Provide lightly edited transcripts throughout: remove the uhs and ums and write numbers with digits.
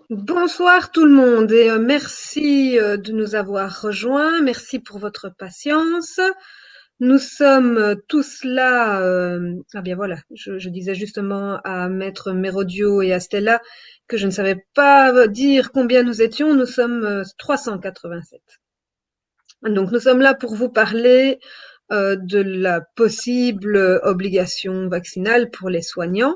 Bonsoir tout le monde et merci de nous avoir rejoints. Merci pour votre patience. Nous sommes tous là. Ah bien voilà, je disais justement à Maître Mérodio et à Stella que je ne savais pas dire combien nous étions. Nous sommes 387. Donc nous sommes là pour vous parler de la possible obligation vaccinale pour les soignants.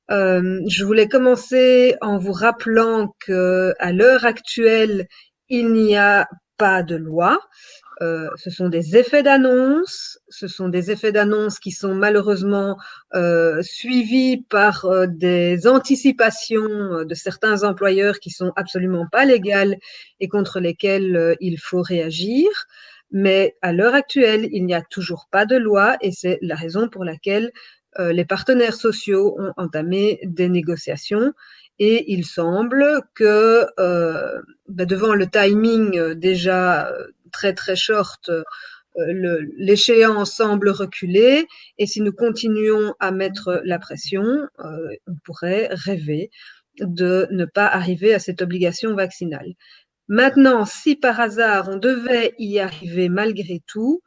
Je voulais commencer en vous rappelant que à l'heure actuelle, il n'y a pas de loi. Ce sont des effets d'annonce. Ce sont des effets d'annonce qui sont malheureusement suivis par des anticipations de certains employeurs qui sont absolument pas légales et contre lesquelles il faut réagir. Mais à l'heure actuelle, il n'y a toujours pas de loi et c'est la raison pour laquelle les partenaires sociaux ont entamé des négociations et il semble que devant le timing déjà très très short, l'échéance semble reculer et si nous continuons à mettre la pression, on pourrait rêver de ne pas arriver à cette obligation vaccinale. Maintenant, si par hasard on devait y arriver malgré tout,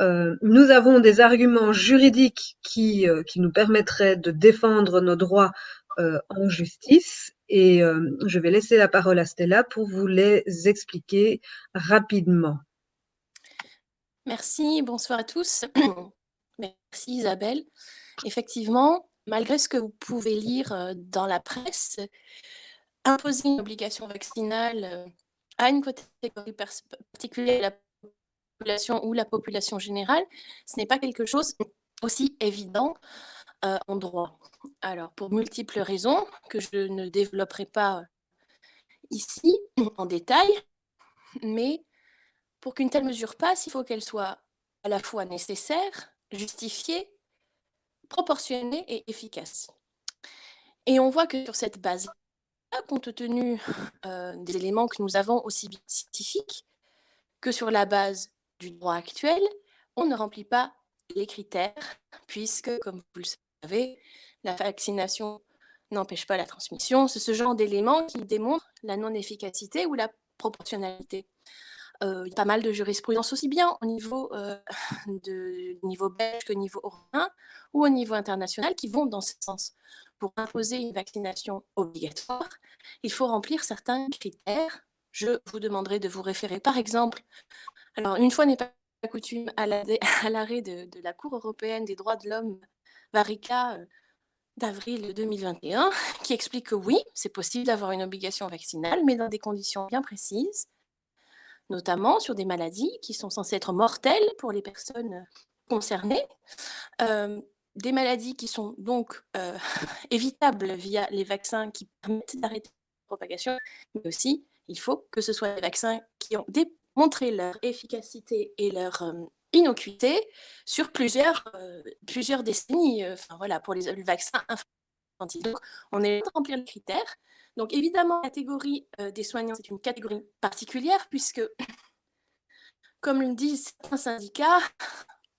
nous avons des arguments juridiques qui nous permettraient de défendre nos droits en justice et je vais laisser la parole à Stella pour vous les expliquer rapidement. Merci, bonsoir à tous. Merci Isabelle. Effectivement, malgré ce que vous pouvez lire dans la presse, imposer une obligation vaccinale à une catégorie particulière de la population ou la population générale, ce n'est pas quelque chose aussi évident en droit. Alors, pour multiples raisons que je ne développerai pas ici en détail, mais pour qu'une telle mesure passe, il faut qu'elle soit à la fois nécessaire, justifiée, proportionnée et efficace. Et on voit que sur cette base, compte tenu des éléments que nous avons aussi bien scientifiques que sur la base du droit actuel, on ne remplit pas les critères, puisque, comme vous le savez, la vaccination n'empêche pas la transmission. C'est ce genre d'éléments qui démontrent la non-efficacité ou la proportionnalité. Il y a pas mal de jurisprudence aussi bien au niveau, niveau belge que niveau européen ou au niveau international qui vont dans ce sens. Pour imposer une vaccination obligatoire, il faut remplir certains critères. Je vous demanderai de vous référer, par exemple, alors une fois n'est pas coutume, à l'arrêt de la Cour européenne des droits de l'homme, Varica, d'avril 2021, qui explique que oui, c'est possible d'avoir une obligation vaccinale, mais dans des conditions bien précises, notamment sur des maladies qui sont censées être mortelles pour les personnes concernées, des maladies qui sont donc évitables via les vaccins qui permettent d'arrêter la propagation, mais aussi il faut que ce soit des vaccins qui ont démontré leur efficacité et leur innocuité sur plusieurs décennies, enfin voilà, pour les vaccins infantiles. Donc on est en train de remplir les critères. Donc évidemment, la catégorie des soignants, c'est une catégorie particulière puisque, comme le disent certains syndicats,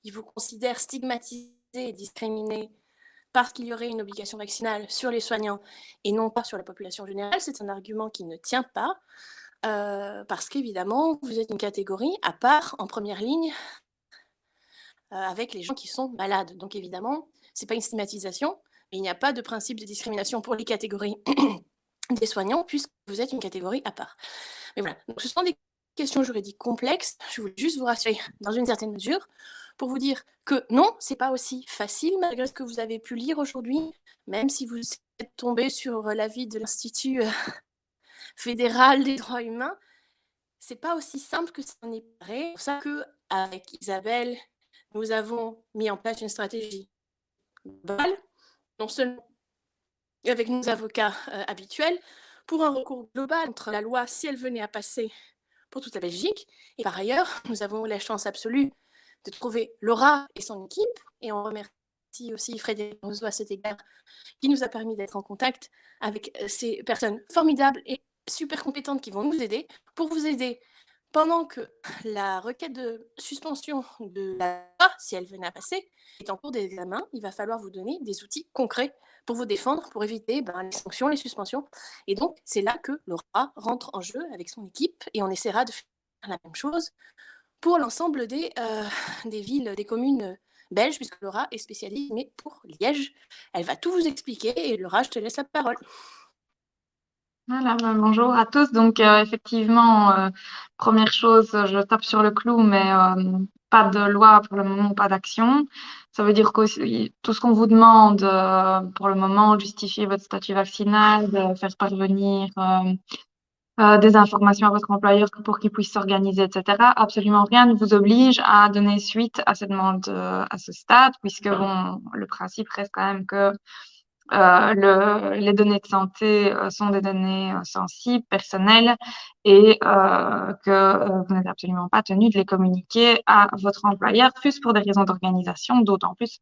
ils vous considèrent stigmatisés et discriminés parce qu'il y aurait une obligation vaccinale sur les soignants et non pas sur la population générale. C'est un argument qui ne tient pas parce qu'évidemment, vous êtes une catégorie à part, en première ligne, avec les gens qui sont malades. Donc évidemment, ce n'est pas une stigmatisation, mais il n'y a pas de principe de discrimination pour les catégories des soignants puisque vous êtes une catégorie à part. Mais voilà, donc ce sont des questions juridiques complexes. Je voulais juste vous rassurer dans une certaine mesure pour vous dire que non, c'est pas aussi facile malgré ce que vous avez pu lire aujourd'hui, même si vous êtes tombé sur l'avis de l'Institut fédéral des droits humains, c'est pas aussi simple que ça en est paraît. C'est pour ça que avec Isabelle, nous avons mis en place une stratégie globale, non seulement avec nos avocats habituels, pour un recours global contre la loi si elle venait à passer pour toute la Belgique. Et par ailleurs, nous avons la chance absolue de trouver Laura et son équipe, et on remercie aussi Frédéric Rousseau à cet égard, qui nous a permis d'être en contact avec ces personnes formidables et super compétentes qui vont nous aider pour vous aider pendant que la requête de suspension de la loi, si elle venait à passer, est en cours d'examen, il va falloir vous donner des outils concrets pour vous défendre, pour éviter les sanctions, les suspensions. Et donc, c'est là que Laura rentre en jeu avec son équipe et on essaiera de faire la même chose pour l'ensemble des villes, des communes belges, puisque Laura est spécialiste, mais pour Liège, elle va tout vous expliquer. Et Laura, je te laisse la parole. Voilà, bonjour à tous. Donc, effectivement, première chose, je tape sur le clou, mais pas de loi pour le moment, pas d'action. Ça veut dire que tout ce qu'on vous demande pour le moment, justifier votre statut vaccinal, de faire parvenir des informations à votre employeur pour qu'il puisse s'organiser, etc. Absolument rien ne vous oblige à donner suite à ces demandes à ce stade, puisque bon, le principe reste quand même que les données de santé sont des données sensibles, personnelles, et que vous n'êtes absolument pas tenu de les communiquer à votre employeur, fût-ce pour des raisons d'organisation, d'autant plus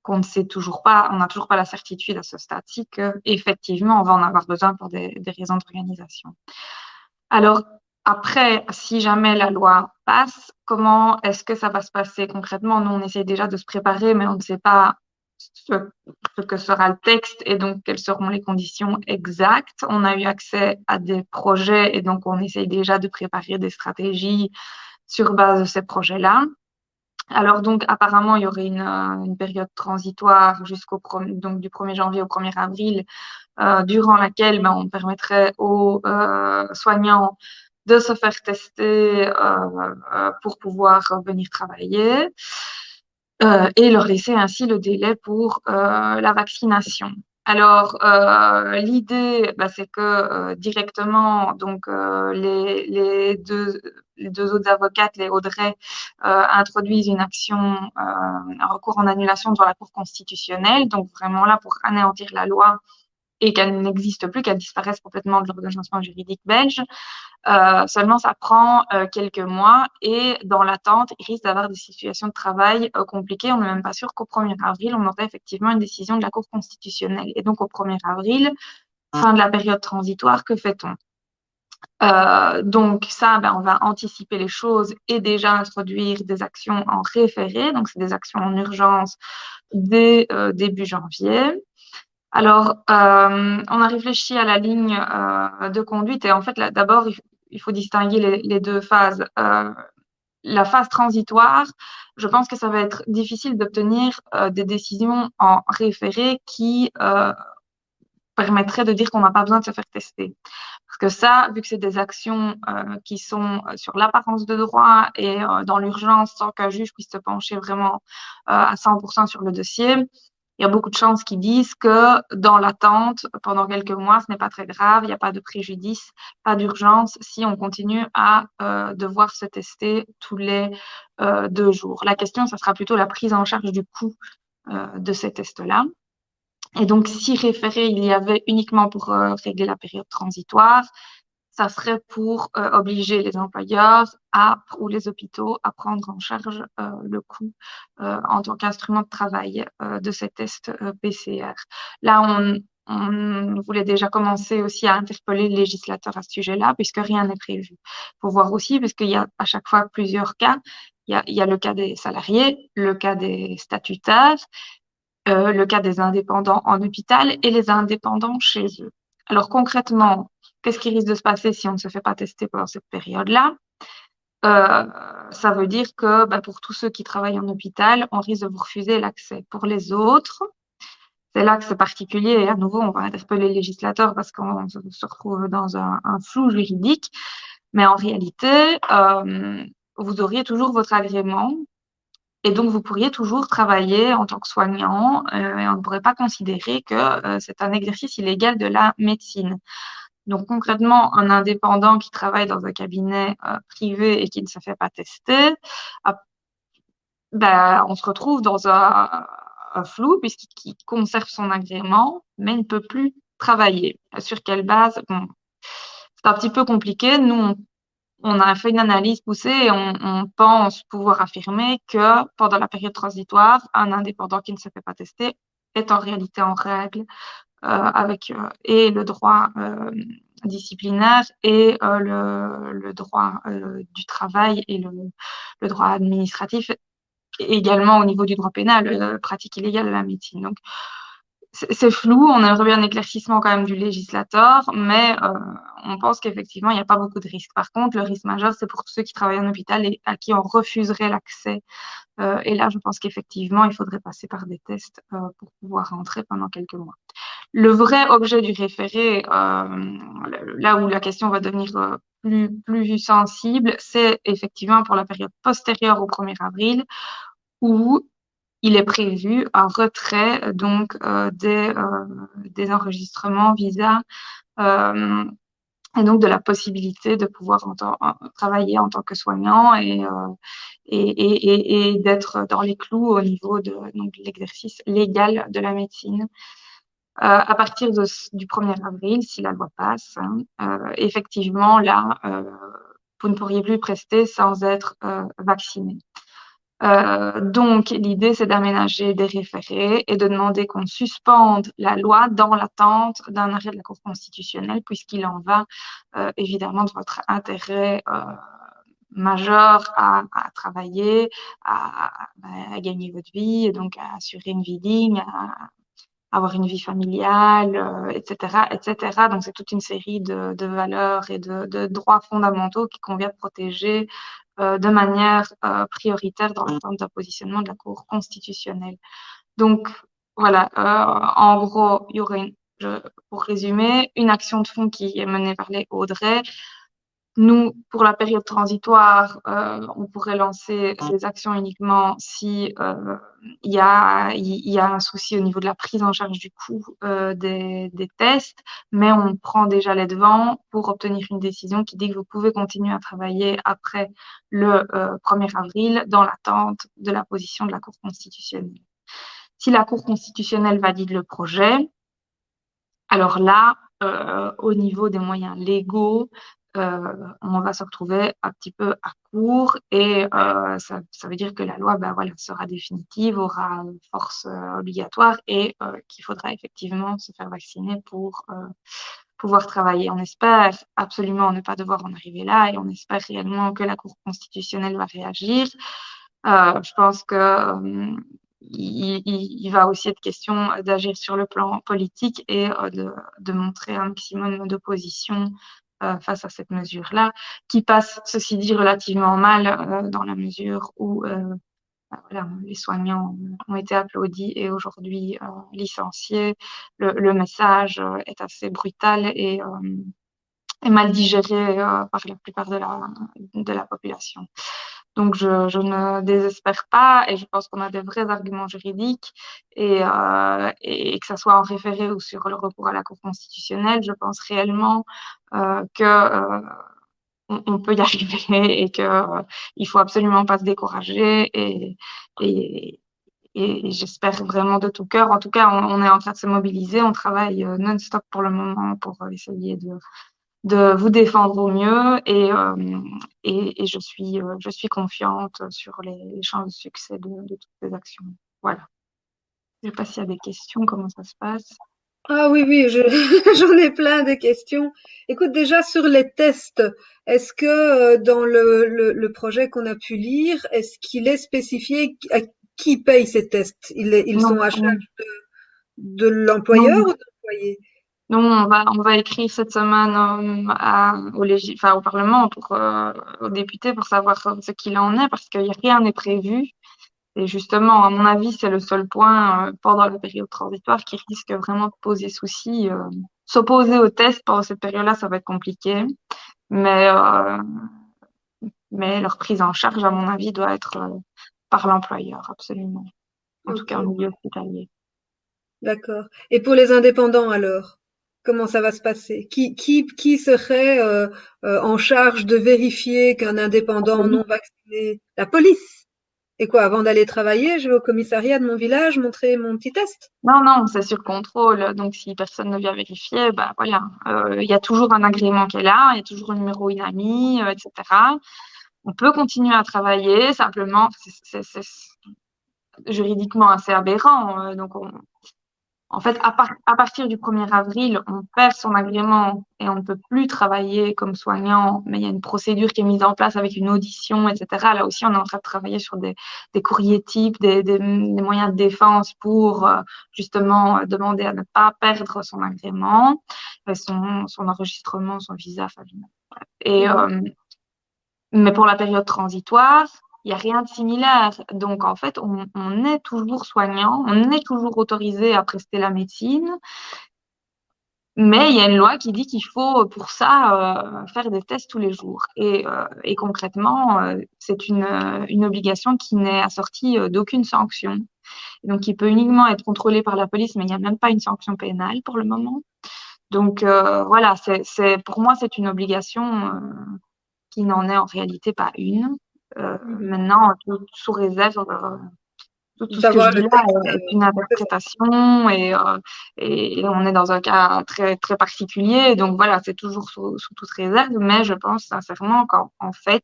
qu'on ne sait toujours pas, on n'a toujours pas la certitude à ce stade-ci qu'effectivement, on va en avoir besoin pour des raisons d'organisation. Alors, après, si jamais la loi passe, comment est-ce que ça va se passer concrètement? Nous, on essaie déjà de se préparer, mais on ne sait pas ce que sera le texte et donc quelles seront les conditions exactes. On a eu accès à des projets et donc on essaye déjà de préparer des stratégies sur base de ces projets-là. Alors donc apparemment il y aurait une période transitoire donc du 1er janvier au 1er avril durant laquelle on permettrait aux soignants de se faire tester pour pouvoir venir travailler et leur laisser ainsi le délai pour la vaccination. Alors, l'idée, c'est que directement, donc les deux autres avocates, les Audrey, introduisent une action, un recours en annulation devant la Cour constitutionnelle, donc vraiment là pour anéantir la loi et qu'elle n'existe plus, qu'elle disparaisse complètement de l'ordonnancement juridique belge. Seulement, ça prend quelques mois et dans l'attente, il risque d'avoir des situations de travail compliquées. On n'est même pas sûr qu'au 1er avril, on aurait effectivement une décision de la Cour constitutionnelle. Et donc, au 1er avril, fin de la période transitoire, que fait-on? Donc ça, on va anticiper les choses et déjà introduire des actions en référé. Donc, c'est des actions en urgence dès début janvier. Alors, on a réfléchi à la ligne de conduite et en fait, d'abord, il faut distinguer les deux phases. La phase transitoire, je pense que ça va être difficile d'obtenir des décisions en référé qui permettraient de dire qu'on n'a pas besoin de se faire tester. Parce que ça, vu que c'est des actions qui sont sur l'apparence de droit et dans l'urgence, sans qu'un juge puisse se pencher vraiment à 100% sur le dossier, il y a beaucoup de chances qui disent que dans l'attente, pendant quelques mois, ce n'est pas très grave, il n'y a pas de préjudice, pas d'urgence si on continue à devoir se tester tous les 2 jours. La question, ça sera plutôt la prise en charge du coût de ces tests-là. Et donc, si référé, il y avait uniquement pour régler la période transitoire, ça serait pour obliger les employeurs ou les hôpitaux à prendre en charge le coût en tant qu'instrument de travail de ces tests PCR. Là, on voulait déjà commencer aussi à interpeller le législateur à ce sujet-là, puisque rien n'est prévu. Il faut voir aussi, parce qu'il y a à chaque fois plusieurs cas. Il y a le cas des salariés, le cas des statutaires, le cas des indépendants en hôpital et les indépendants chez eux. Alors concrètement, qu'est-ce qui risque de se passer si on ne se fait pas tester pendant cette période-là? Ça veut dire que pour tous ceux qui travaillent en hôpital, on risque de vous refuser l'accès. Pour les autres, c'est là que c'est particulier et à nouveau, on va interpeller le législateur parce qu'on se retrouve dans un flou juridique. Mais en réalité, vous auriez toujours votre agrément et donc, vous pourriez toujours travailler en tant que soignant et on ne pourrait pas considérer que c'est un exercice illégal de la médecine. Donc, concrètement, un indépendant qui travaille dans un cabinet privé et qui ne se fait pas tester, on se retrouve dans un flou puisqu'il conserve son agrément, mais ne peut plus travailler. Sur quelle base? Bon, c'est un petit peu compliqué. Nous, on a fait une analyse poussée et on pense pouvoir affirmer que pendant la période transitoire, un indépendant qui ne se fait pas tester est en réalité en règle avec et le droit disciplinaire et le droit du travail et le droit administratif, également au niveau du droit pénal, pratique illégale de la médecine. Donc, c'est flou, on aimerait bien un éclaircissement quand même du législateur, mais on pense qu'effectivement, il n'y a pas beaucoup de risques. Par contre, le risque majeur, c'est pour tous ceux qui travaillent en hôpital et à qui on refuserait l'accès. Et là, je pense qu'effectivement, il faudrait passer par des tests pour pouvoir rentrer pendant quelques mois. Le vrai objet du référé, là où la question va devenir plus sensible, c'est effectivement pour la période postérieure au 1er avril, où il est prévu un retrait donc des enregistrements visa et donc de la possibilité de pouvoir travailler en tant que soignant et d'être dans les clous au niveau de donc, l'exercice légal de la médecine. À partir du 1er avril, si la loi passe, effectivement, là, vous ne pourriez plus prester sans être vacciné. Donc, l'idée, c'est d'aménager des référés et de demander qu'on suspende la loi dans l'attente d'un arrêt de la Cour constitutionnelle, puisqu'il en va évidemment de votre intérêt majeur à travailler, à gagner votre vie, et donc à assurer une vie digne, à avoir une vie familiale, etc., etc. Donc, c'est toute une série de valeurs et de droits fondamentaux qu'il convient de protéger de manière prioritaire dans l'attente d'un positionnement de la Cour constitutionnelle. Donc, voilà, en gros, il y aurait, pour résumer, une action de fond qui est menée par les Audrey. Nous, pour la période transitoire, on pourrait lancer des actions uniquement si il y a un souci au niveau de la prise en charge du coût des tests, mais on prend déjà les devants pour obtenir une décision qui dit que vous pouvez continuer à travailler après le 1er avril dans l'attente de la position de la Cour constitutionnelle. Si la Cour constitutionnelle valide le projet, alors là, au niveau des moyens légaux, on va se retrouver un petit peu à court et ça veut dire que la loi voilà, sera définitive, aura force obligatoire et qu'il faudra effectivement se faire vacciner pour pouvoir travailler. On espère absolument ne pas devoir en arriver là et on espère réellement que la Cour constitutionnelle va réagir. Je pense que il va aussi être question d'agir sur le plan politique et de montrer un maximum d'opposition face à cette mesure-là, qui passe, ceci dit, relativement mal dans la mesure où voilà, les soignants ont été applaudis et aujourd'hui licenciés. Le message est assez brutal et mal digéré par la plupart de la population. Donc, je ne désespère pas et je pense qu'on a des vrais arguments juridiques et que ça soit en référé ou sur le recours à la Cour constitutionnelle, je pense réellement que on peut y arriver et que il faut absolument pas se décourager et j'espère vraiment de tout cœur. En tout cas, on est en train de se mobiliser, on travaille non-stop pour le moment pour essayer de vous défendre au mieux et je suis confiante sur les chances de succès de toutes ces actions. Voilà. Je ne sais pas s'il y a des questions, comment ça se passe. Ah oui, oui, j'en ai plein de questions. Écoute, déjà sur les tests, est-ce que dans le projet qu'on a pu lire, est-ce qu'il est spécifié à qui paye ces tests? Ils Non, sont à charge de l'employeur non, ou de l'employé? non, on va écrire cette semaine au Parlement, aux députés, pour savoir ce qu'il en est, parce que rien n'est prévu. Et justement, à mon avis, c'est le seul point pendant la période transitoire qui risque vraiment de poser souci. S'opposer au test pendant cette période-là, ça va être compliqué, mais, euh, mais leur prise en charge, à mon avis, doit être par l'employeur, absolument. En tout Ok, cas, au milieu hospitalier. d'accord. Et pour les indépendants alors, comment ça va se passer? Qui serait en charge de vérifier qu'un indépendant non vacciné? La police? Et quoi, avant d'aller travailler, je vais au commissariat de mon village montrer mon petit test? Non, non, c'est sur contrôle. Donc, si personne ne vient vérifier, bah voilà, il y a toujours un agrément qui est là, il y a toujours un numéro INAMI, etc. On peut continuer à travailler, simplement, c'est juridiquement assez aberrant. Donc, En fait, à partir du 1er avril, on perd son agrément et on ne peut plus travailler comme soignant, mais il y a une procédure qui est mise en place avec une audition, etc. Là aussi, on est en train de travailler sur des courriers types, des moyens de défense pour justement demander à ne pas perdre son agrément, son enregistrement, son visa, enfin, et, mais pour la période transitoire, il n'y a rien de similaire. Donc, en fait, on est toujours soignant, on est toujours autorisé à prester la médecine, mais il y a une loi qui dit qu'il faut pour ça faire des tests tous les jours. Et concrètement, c'est une obligation qui n'est assortie d'aucune sanction. Donc, qui peut uniquement être contrôlée par la police, mais il n'y a même pas une sanction pénale pour le moment. Donc, voilà, pour moi, c'est une obligation qui n'en est en réalité pas une. Maintenant, sous réserve, tout ce que je D'avoir dis le là texte, est une c'est ça. interprétation et on est dans un cas très, très particulier. Donc voilà, c'est toujours sous toute réserve, mais je pense sincèrement qu'en fait,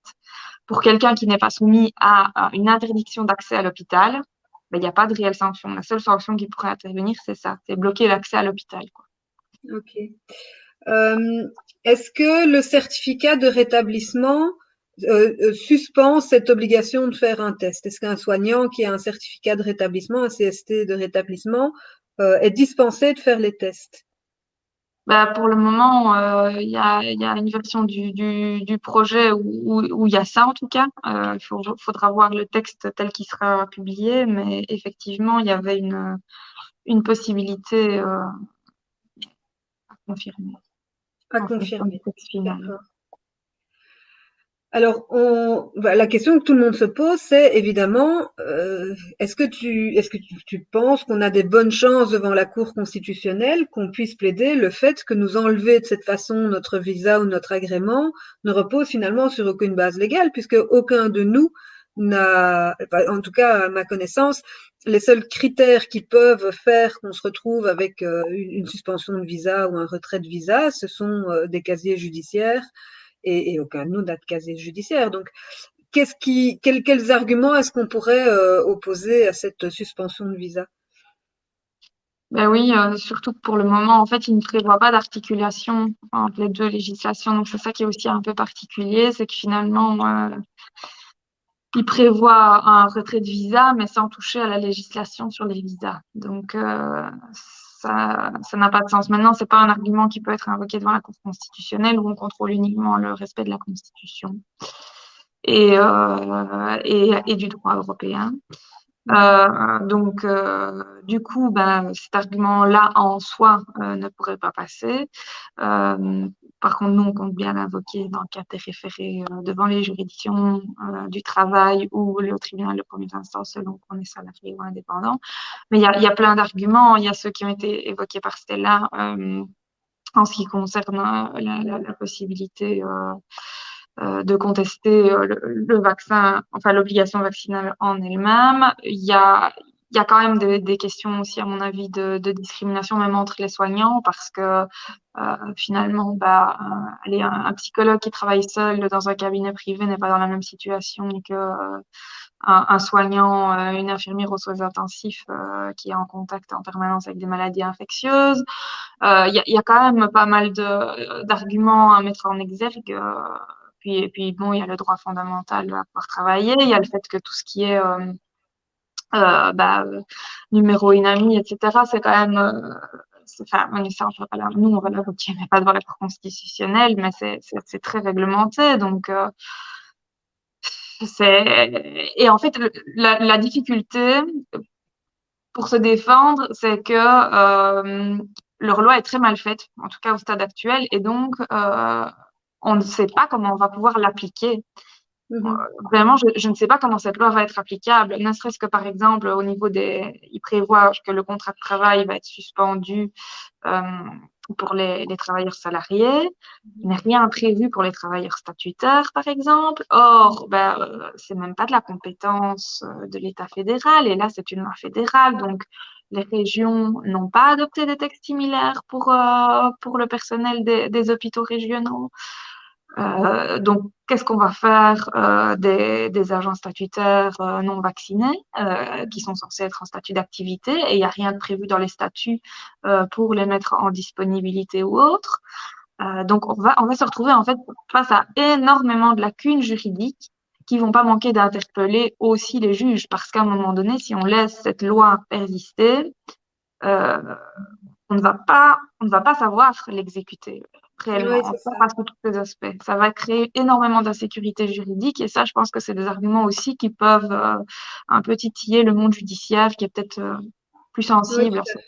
pour quelqu'un qui n'est pas soumis à une interdiction d'accès à l'hôpital, ben, il n'y a pas de réelle sanction. La seule sanction qui pourrait intervenir, c'est ça, c'est bloquer l'accès à l'hôpital, quoi. Ok. Est-ce que le certificat de rétablissement suspend cette obligation de faire un test? Est-ce qu'un soignant qui a un certificat de rétablissement, un CST de rétablissement, est dispensé de faire les tests? Bah, pour le moment, il y a une version du projet où il y a ça en tout cas. Faudra voir le texte tel qu'il sera publié, mais effectivement, il y avait une possibilité à confirmer À en fonction du confirmer. texte final. D'accord. Alors, la question que tout le monde se pose, c'est évidemment, est-ce que tu penses qu'on a des bonnes chances devant la Cour constitutionnelle qu'on puisse plaider le fait que nous enlever de cette façon notre visa ou notre agrément ne repose finalement sur aucune base légale, puisque aucun de nous n'a, enfin, en tout cas à ma connaissance, les seuls critères qui peuvent faire qu'on se retrouve avec une suspension de visa ou un retrait de visa, ce sont des casiers judiciaires et aucun de nous n'a de casier judiciaire. Donc, quels arguments est-ce qu'on pourrait opposer à cette suspension de visa? Ben oui, surtout que pour le moment, en fait, il ne prévoit pas d'articulation entre les deux législations. Donc, c'est ça qui est aussi un peu particulier, c'est que finalement, il prévoit un retrait de visa, mais sans toucher à la législation sur les visas. Donc, ça n'a pas de sens. Maintenant, c'est pas un argument qui peut être invoqué devant la Cour constitutionnelle où on contrôle uniquement le respect de la Constitution et du droit européen. Du coup, ben, cet argument-là en soi ne pourrait pas passer. Par contre, nous, on compte bien l'invoquer dans le cas des référés devant les juridictions du travail ou le tribunal de première instance selon qu'on est salarié ou indépendant. Mais il y a plein d'arguments. Il y a ceux qui ont été évoqués par Stella en ce qui concerne la possibilité de contester le vaccin, enfin l'obligation vaccinale en elle-même. Il y a quand même des questions aussi, à mon avis, de discrimination, même entre les soignants, parce que finalement, bah, allez, un psychologue qui travaille seul dans un cabinet privé n'est pas dans la même situation que un soignant, une infirmière aux soins intensifs qui est en contact en permanence avec des maladies infectieuses. Il y a quand même pas mal d'arguments à mettre en exergue. Puis bon, il y a le droit fondamental à pouvoir travailler. Il y a le fait que tout ce qui est bah, numéro inami, etc., c'est quand même. Enfin, ça, nous, on va l'avoquer, mais pas devant la Cour constitutionnelle, mais c'est très réglementé. Donc, et en fait, la difficulté pour se défendre, c'est que leur loi est très mal faite, en tout cas au stade actuel, et donc on ne sait pas comment on va pouvoir l'appliquer. Mhm. Vraiment, je ne sais pas comment cette loi va être applicable, ne serait-ce que par exemple au niveau des... Il prévoit que le contrat de travail va être suspendu euh, pour les travailleurs salariés. Il n'est rien prévu pour les travailleurs statutaires, par exemple. Or, ben, c'est même pas de la compétence de l'État fédéral, et là, c'est une loi fédérale, donc les régions n'ont pas adopté des textes similaires pour le personnel des hôpitaux régionaux. Donc, qu'est-ce qu'on va faire des agents statutaires non vaccinés qui sont censés être en statut d'activité et il n'y a rien de prévu dans les statuts pour les mettre en disponibilité ou autre. Donc, on va se retrouver en fait face à énormément de lacunes juridiques qui vont pas manquer d'interpeller aussi les juges parce qu'à un moment donné, si on laisse cette loi persister, euh, on ne va pas savoir l'exécuter Oui, réellement, c'est pas ça. sous tous les aspects. Ça va créer énormément d'insécurité juridique et ça, je pense que c'est des arguments aussi qui peuvent un peu titiller le monde judiciaire qui est peut-être plus Oui, sensible à tout à fait.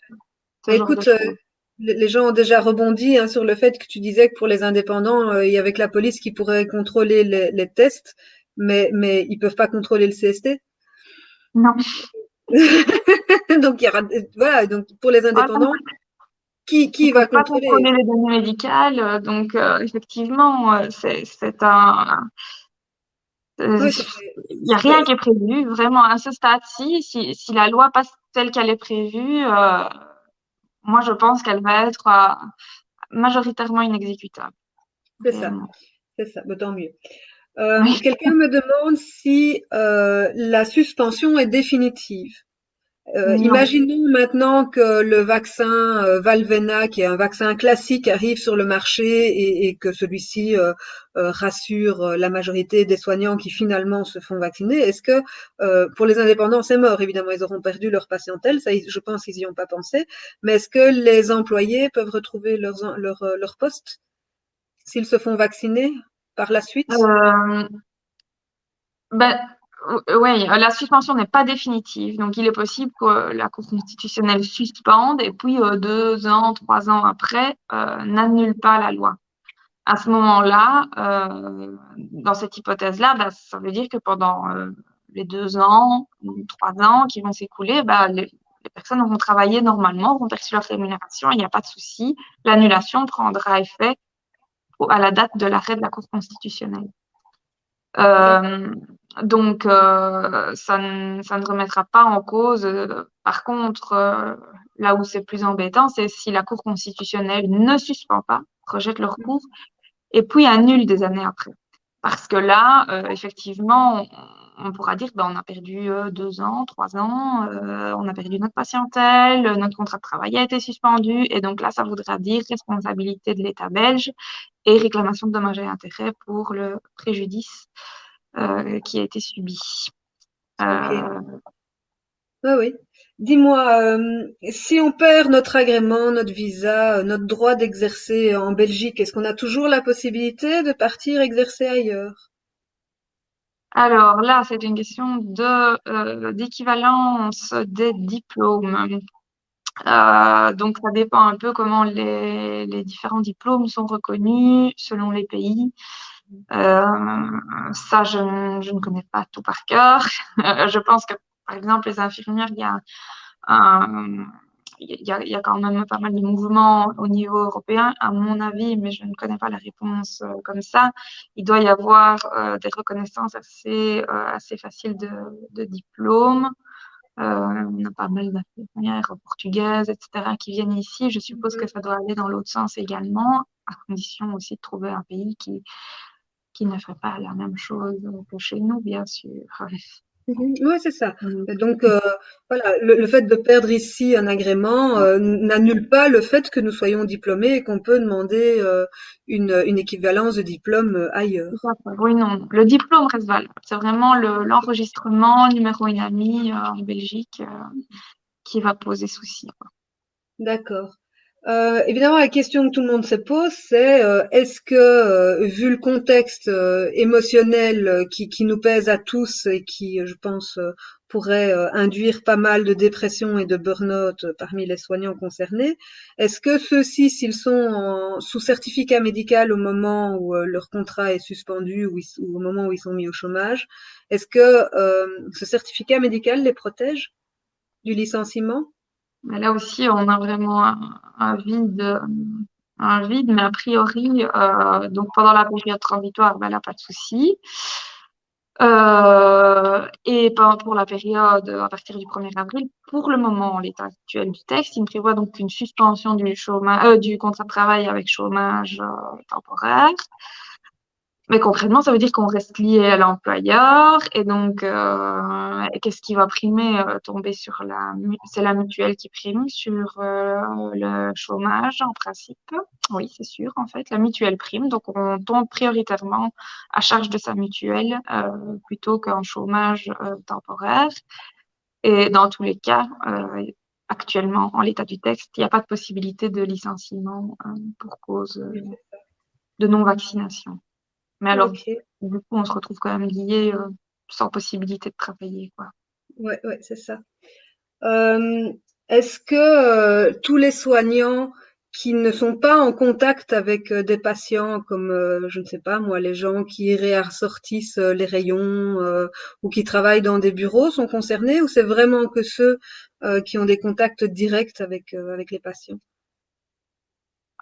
ce Bah, genre de écoute, choses. les gens ont déjà rebondi hein, sur le fait que tu disais que pour les indépendants, il y avait que la police qui pourrait contrôler les tests, mais ils peuvent pas contrôler le CST. Non. Donc il y aura, voilà, donc pour les Voilà. indépendants, Ils qui va peuvent pas contrôler? contrôler les données médicales, donc effectivement, c'est un, Oui, il y a rien qui est prévu vraiment à ce stade-ci. Si la loi passe telle qu'elle est prévue, moi je pense qu'elle va être majoritairement inexécutable, c'est ça, réellement. c'est ça, bah, tant mieux. Oui. Quelqu'un me demande si la suspension est définitive. Non. Imaginons maintenant que le vaccin Valvena, qui est un vaccin classique, arrive sur le marché et que celui-ci rassure la majorité des soignants qui finalement se font vacciner. Est-ce que pour les indépendants, c'est mort, évidemment, ils auront perdu leur patientèle, ça, je pense qu'ils n'y ont pas pensé, mais est-ce que les employés peuvent retrouver leur poste s'ils se font vacciner par la suite? Euh, ben, oui, la suspension n'est pas définitive, donc il est possible que la Cour constitutionnelle suspende et puis 2 ans, 3 ans après, n'annule pas la loi. À ce moment-là, dans cette hypothèse-là, bah, ça veut dire que pendant les 2 ans ou 3 ans qui vont s'écouler, bah, les personnes auront travaillé normalement, auront perçu leur rémunération, il n'y a pas de souci. L'annulation prendra effet à la date de l'arrêt de la Cour constitutionnelle. D'accord. Euh, donc, ça ne remettra pas en cause. Par contre, là où c'est plus embêtant, c'est si la Cour constitutionnelle ne suspend pas, rejette le recours et puis annule des années après. Parce que là, effectivement, on pourra dire, ben, on a perdu 2 ans, 3 ans, on a perdu notre patientèle, notre contrat de travail a été suspendu, et donc là, ça voudra dire responsabilité de l'État belge et réclamation de dommages et intérêts pour le préjudice qui a été subi. Ok. Euh, Ah oui. Dis-moi, si on perd notre agrément, notre visa, notre droit d'exercer en Belgique, est-ce qu'on a toujours la possibilité de partir exercer ailleurs? alors là, c'est une question d'équivalence des diplômes. Donc, ça dépend un peu comment les différents diplômes sont reconnus selon les pays. Ça, je ne connais pas tout par cœur. Je pense que, par exemple, les infirmières, un- il y a quand même pas mal de mouvements au niveau européen, à mon avis, mais je ne connais pas la réponse comme ça. Il doit y avoir des reconnaissances assez faciles de diplômes. On a pas mal d'infirmières portugaises, etc., qui viennent ici. Je suppose que Mhm. ça doit aller dans l'autre sens également, à condition aussi de trouver un pays qui ne ferait pas la même chose que chez nous, bien sûr. Mhm. Oui, c'est ça. Mm. Et donc, voilà, le fait de perdre ici un agrément n'annule pas le fait que nous soyons diplômés et qu'on peut demander une équivalence de diplôme Tout ailleurs. à fait. Oui, non. Le diplôme reste valable. C'est vraiment l'enregistrement numéro INAMI en Belgique qui va poser souci. D'accord. Évidemment, la question que tout le monde se pose, c'est est-ce que, vu le contexte émotionnel qui nous pèse à tous et qui, je pense, pourrait induire pas mal de dépression et de burn-out parmi les soignants concernés, est-ce que ceux-ci, s'ils sont sous certificat médical au moment où leur contrat est suspendu ou au moment où ils sont mis au chômage, est-ce que ce certificat médical les protège du licenciement? Mais là aussi, on a vraiment un vide, mais a priori, donc pendant la période transitoire, ben là, pas de souci. Et pour la période à partir du 1er avril, pour le moment, en l'état actuel du texte, il prévoit donc une suspension du contrat de travail avec chômage temporaire. Mais concrètement, ça veut dire qu'on reste lié à l'employeur et donc qu'est-ce qui va primer tomber sur c'est la mutuelle qui prime sur le chômage en principe. Oui, c'est sûr en fait, la mutuelle prime, donc on tombe prioritairement à charge de sa mutuelle plutôt qu'en chômage temporaire. Et dans tous les cas, actuellement, en l'état du texte, il n'y a pas de possibilité de licenciement pour cause de non-vaccination. Mais alors, Ok. du coup, on se retrouve quand même lié sans possibilité de travailler, quoi. Ouais, ouais, c'est ça. Est-ce que tous les soignants qui ne sont pas en contact avec des patients, comme je ne sais pas moi, les gens qui réassortissent les rayons ou qui travaillent dans des bureaux sont concernés, ou c'est vraiment que ceux qui ont des contacts directs avec les patients?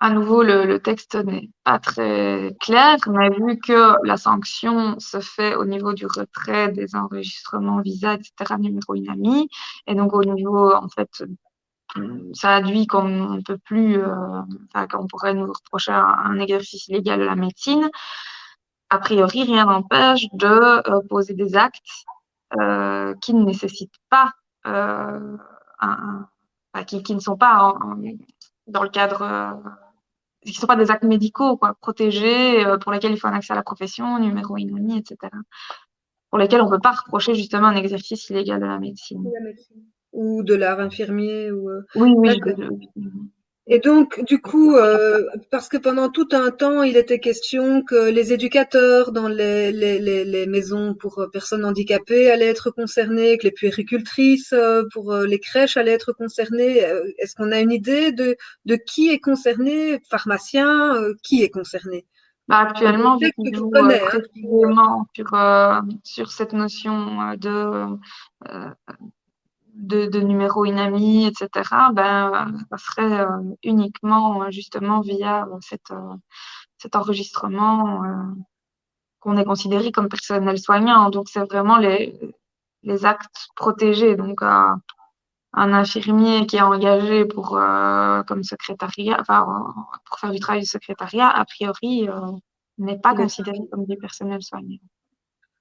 À nouveau, le texte n'est pas très clair, mais vu que la sanction se fait au niveau du retrait des enregistrements Visa, etc., numéro INAMI, et donc au niveau, en fait, ça induit qu'on ne peut plus, enfin, qu'on pourrait nous reprocher un exercice illégal de la médecine. A priori, rien n'empêche de poser des actes qui ne nécessitent pas, enfin, qui ne sont pas dans le cadre, qui ne sont pas des actes médicaux, quoi, protégés, pour lesquels il faut un accès à la profession, numéro INAMI, etc. Pour lesquels on ne peut pas reprocher justement un exercice illégal de la médecine. La médecine. Ou de l'art infirmier ou Oui, oui, d'accord. Et donc, du coup, parce que pendant tout un temps, il était question que les éducateurs dans les maisons pour personnes handicapées allaient être concernés, que les puéricultrices pour les crèches allaient être concernées. Est-ce qu'on a une idée de qui est concerné? Pharmacien, qui est concerné? Bah, Donc, le actuellement, vu texte qu'il que je joue connais, hein, précisément sur cette notion euh, de numéro INAMI, etc., ben, ça serait uniquement justement via cet enregistrement qu'on est considéré comme personnel soignant. Donc, c'est vraiment les actes protégés. Donc, un infirmier qui est engagé comme secrétariat, enfin, pour faire du travail de secrétariat, a priori, n'est pas il est considéré comme du personnel soignant.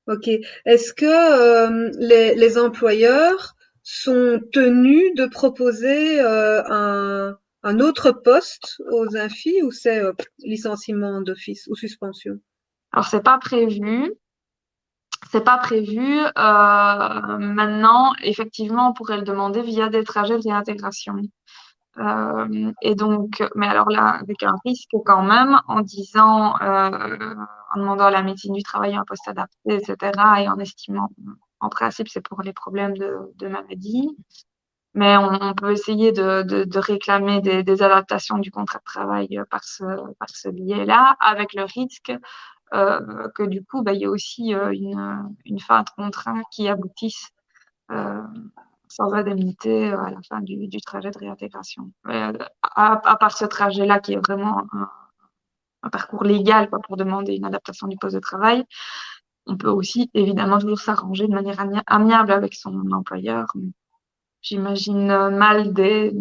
OK. Est-ce que les employeurs sont tenus de proposer un autre poste aux infis ou c'est licenciement d'office ou suspension? Alors, c'est pas prévu. C'est pas prévu. Maintenant, effectivement, on pourrait le demander via des trajets de réintégration. Et donc, mais alors là, avec un risque quand même, en demandant à la médecine du travail un poste adapté, etc., et en estimant, en principe, c'est pour les problèmes de maladie. Mais on peut essayer de réclamer des adaptations du contrat de travail par ce biais-là, avec le risque que du coup, bah, il y a aussi une fin de contrat qui aboutisse euh, sans indemnité à la fin du trajet de réintégration. À part ce trajet-là qui est vraiment un parcours légal quoi, pour demander une adaptation du poste de travail, on peut aussi évidemment toujours s'arranger de manière amiable avec son employeur. J'imagine mal des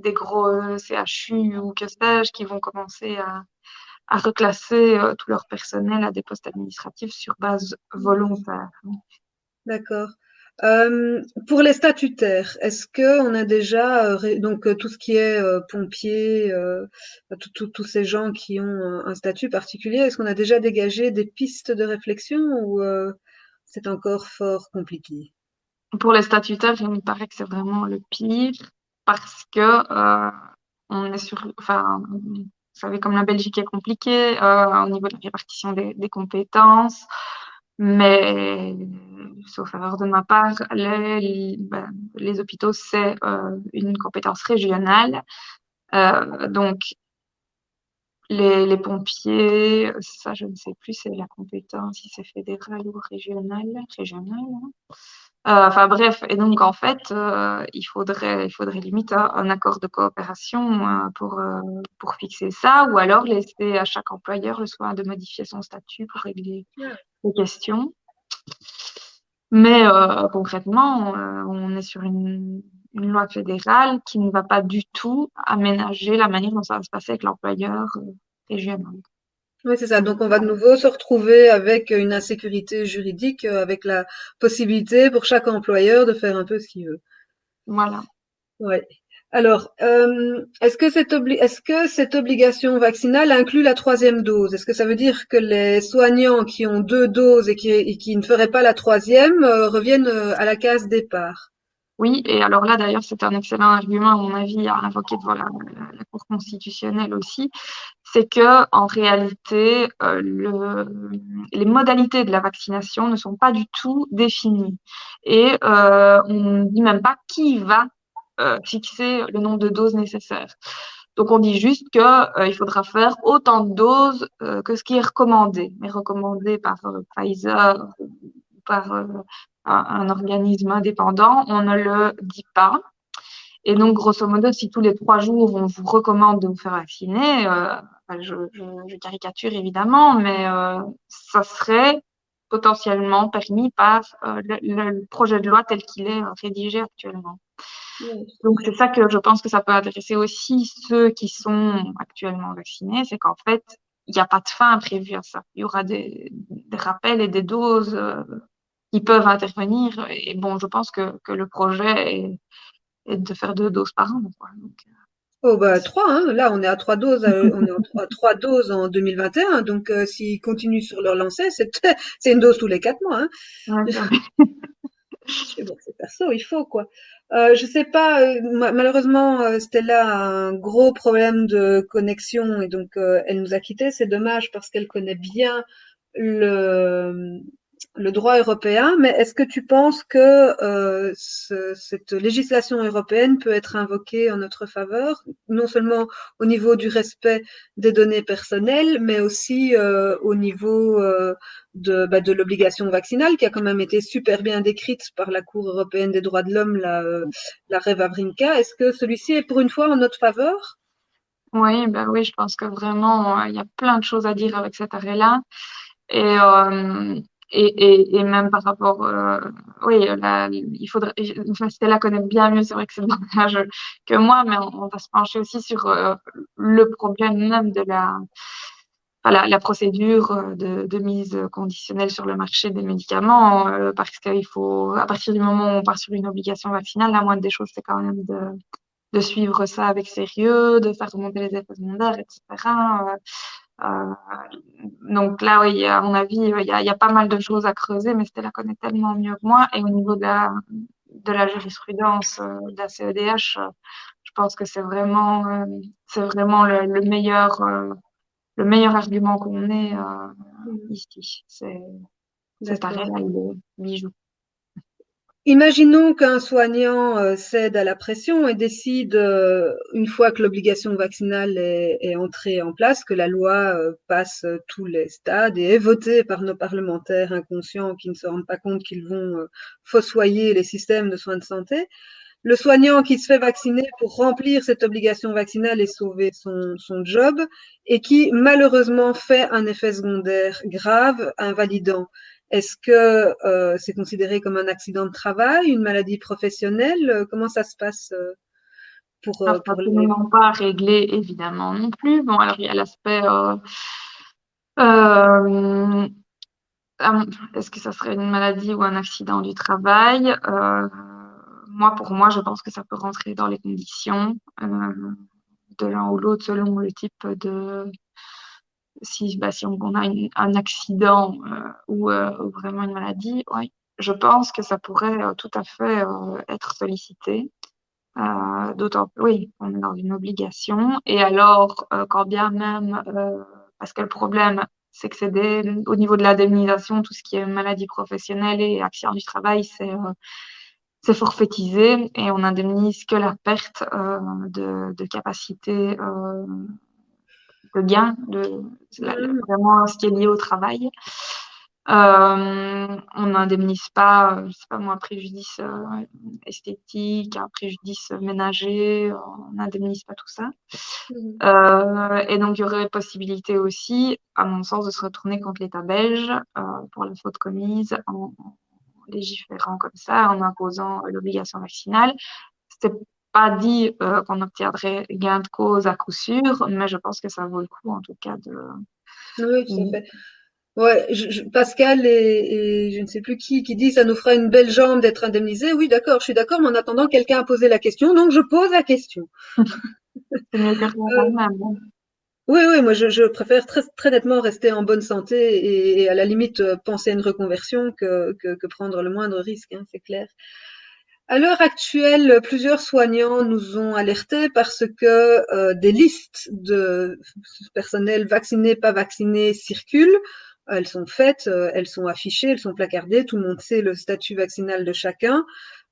gros CHU ou que sais-je qui vont commencer à reclasser tout leur personnel à des postes administratifs sur base volontaire. D'accord. Pour les statutaires, est-ce que on a déjà donc tout ce qui est pompiers, tous ces gens qui ont un statut particulier, est-ce qu'on a déjà dégagé des pistes de réflexion ou c'est encore fort compliqué? Pour les statutaires, il me paraît que c'est vraiment le pire parce que on est enfin, vous savez, comme la Belgique est compliquée au niveau de la répartition des compétences, mais sauf erreur de ma part, les hôpitaux, c'est une compétence régionale. Donc, les pompiers, ça, je ne sais plus, c'est la compétence, si c'est fédéral ou régional. Régional, hein. Enfin bref, et donc en fait, il faudrait limite un accord de coopération pour fixer ça, ou alors laisser à chaque employeur le soin de modifier son statut pour régler les questions. Mais concrètement, on est sur une loi fédérale qui ne va pas du tout aménager la manière dont ça va se passer avec l'employeur régional. Oui, c'est ça. Donc, on va de nouveau se retrouver avec une insécurité juridique, avec la possibilité pour chaque employeur de faire un peu ce qu'il veut. Voilà. Ouais. Alors, est-ce que cette obligation vaccinale inclut la troisième dose? Est-ce que ça veut dire que les soignants qui ont 2 doses et qui ne feraient pas la troisième reviennent à la case départ? Oui, et alors là, d'ailleurs, c'est un excellent argument, à mon avis, à invoquer devant la Cour constitutionnelle aussi, c'est que en réalité, les modalités de la vaccination ne sont pas du tout définies. Et on ne dit même pas qui va fixer le nombre de doses nécessaires. Donc, on dit juste que il faudra faire autant de doses que ce qui est recommandé, mais recommandé par Pfizer ou par un organisme indépendant, on ne le dit pas. Et donc, grosso modo, si tous les 3 jours, on vous recommande de vous faire vacciner, je caricature évidemment, mais ça serait potentiellement permis par le projet de loi tel qu'il est rédigé actuellement. Oui. Donc, c'est ça que je pense que ça peut intéresser aussi ceux qui sont actuellement vaccinés, c'est qu'en fait, il n'y a pas de fin prévue à ça. Il y aura des rappels et des doses qui peuvent intervenir. Et bon, je pense que le projet est de faire 2 doses par an, quoi. Donc, Oh bah 3, hein. Là, on est à 3 doses, on est à 3 doses en 2021. Donc, s'ils continuent sur leur lancée, c'est une dose tous les 4 mois, hein. ouais, c'est vrai. Mais bon, c'est perso, il faut quoi. Je sais pas, malheureusement, Stella a un gros problème de connexion et donc elle nous a quittés. C'est dommage parce qu'elle connaît bien le, le droit européen. Mais est-ce que tu penses que cette législation européenne peut être invoquée en notre faveur, non seulement au niveau du respect des données personnelles, mais aussi au niveau de l'obligation vaccinale qui a quand même été super bien décrite par la Cour européenne des droits de l'homme, l'arrêt Wawrinka. Est-ce que celui-ci est pour une fois en notre faveur? Oui, ben oui, je pense que vraiment, il y a plein de choses à dire avec cet arrêt-là. Et, et même par rapport, oui, là, il faudrait, enfin, Stella connaît bien mieux, c'est vrai que c'est dommage que moi, mais on va se pencher aussi sur le problème même de enfin, la procédure de mise conditionnelle sur le marché des médicaments, parce qu'il faut, à partir du moment où on part sur une obligation vaccinale, la moindre des choses, c'est quand même de suivre ça avec sérieux, de faire remonter les effets secondaires, etc. Euh, donc là, oui, à mon avis, il y a pas mal de choses à creuser, mais Stella connaît tellement mieux que moi. Et au niveau de la jurisprudence de la CEDH, je pense que c'est vraiment le meilleur argument qu'on ait Mhm. ici. Cet D'accord. arrêt-là, il est bijou. Imaginons qu'un soignant cède à la pression et décide, une fois que l'obligation vaccinale est entrée en place, que la loi passe tous les stades et est votée par nos parlementaires inconscients qui ne se rendent pas compte qu'ils vont fossoyer les systèmes de soins de santé. Le soignant qui se fait vacciner pour remplir cette obligation vaccinale et sauver son job et qui malheureusement fait un effet secondaire grave, invalidant. Est-ce que c'est considéré comme un accident de travail, une maladie professionnelle? Comment ça se passe Alors, c'est pour les... absolument pas réglé, évidemment, non plus. Bon, alors, il y a l'aspect euh, est-ce que ça serait une maladie ou un accident du travail? Pour moi, je pense que ça peut rentrer dans les conditions de l'un ou l'autre selon le type de si on a un accident ou vraiment une maladie. Oui, je pense que ça pourrait tout à fait être sollicité. D'autant, oui, on est dans une obligation. Et alors, quand bien même, parce que le problème, c'est que au niveau de l'indemnisation, tout ce qui est maladie professionnelle et accident du travail, c'est forfaitisé et on indemnise que la perte de capacité de gain, Mhm. vraiment ce qui est lié au travail. On n'indemnise pas, je sais pas moi, un préjudice esthétique, un préjudice ménager, on n'indemnise pas tout ça. Mhm. Et donc, il y aurait possibilité aussi, à mon sens, de se retourner contre l'État belge pour la faute commise en légiférant comme ça, en imposant l'obligation vaccinale. C'est pas dit qu'on obtiendrait gain de cause à coup sûr, mais je pense que ça vaut le coup en tout cas de. Oui, tout à fait. Ouais, Pascal et je ne sais plus qui dit ça nous fera une belle jambe d'être indemnisé. Oui, d'accord, je suis d'accord, mais en attendant, quelqu'un a posé la question, donc je pose la question. C'est mieux que rien quand Euh, même. Bon. oui, oui, moi je préfère très nettement rester en bonne santé et à la limite penser à une reconversion que prendre le moindre risque, hein, c'est clair. À l'heure actuelle, plusieurs soignants nous ont alertés parce que des listes de personnel vacciné, pas vacciné circulent. Elles sont faites, elles sont affichées, elles sont placardées. Tout le monde sait le statut vaccinal de chacun.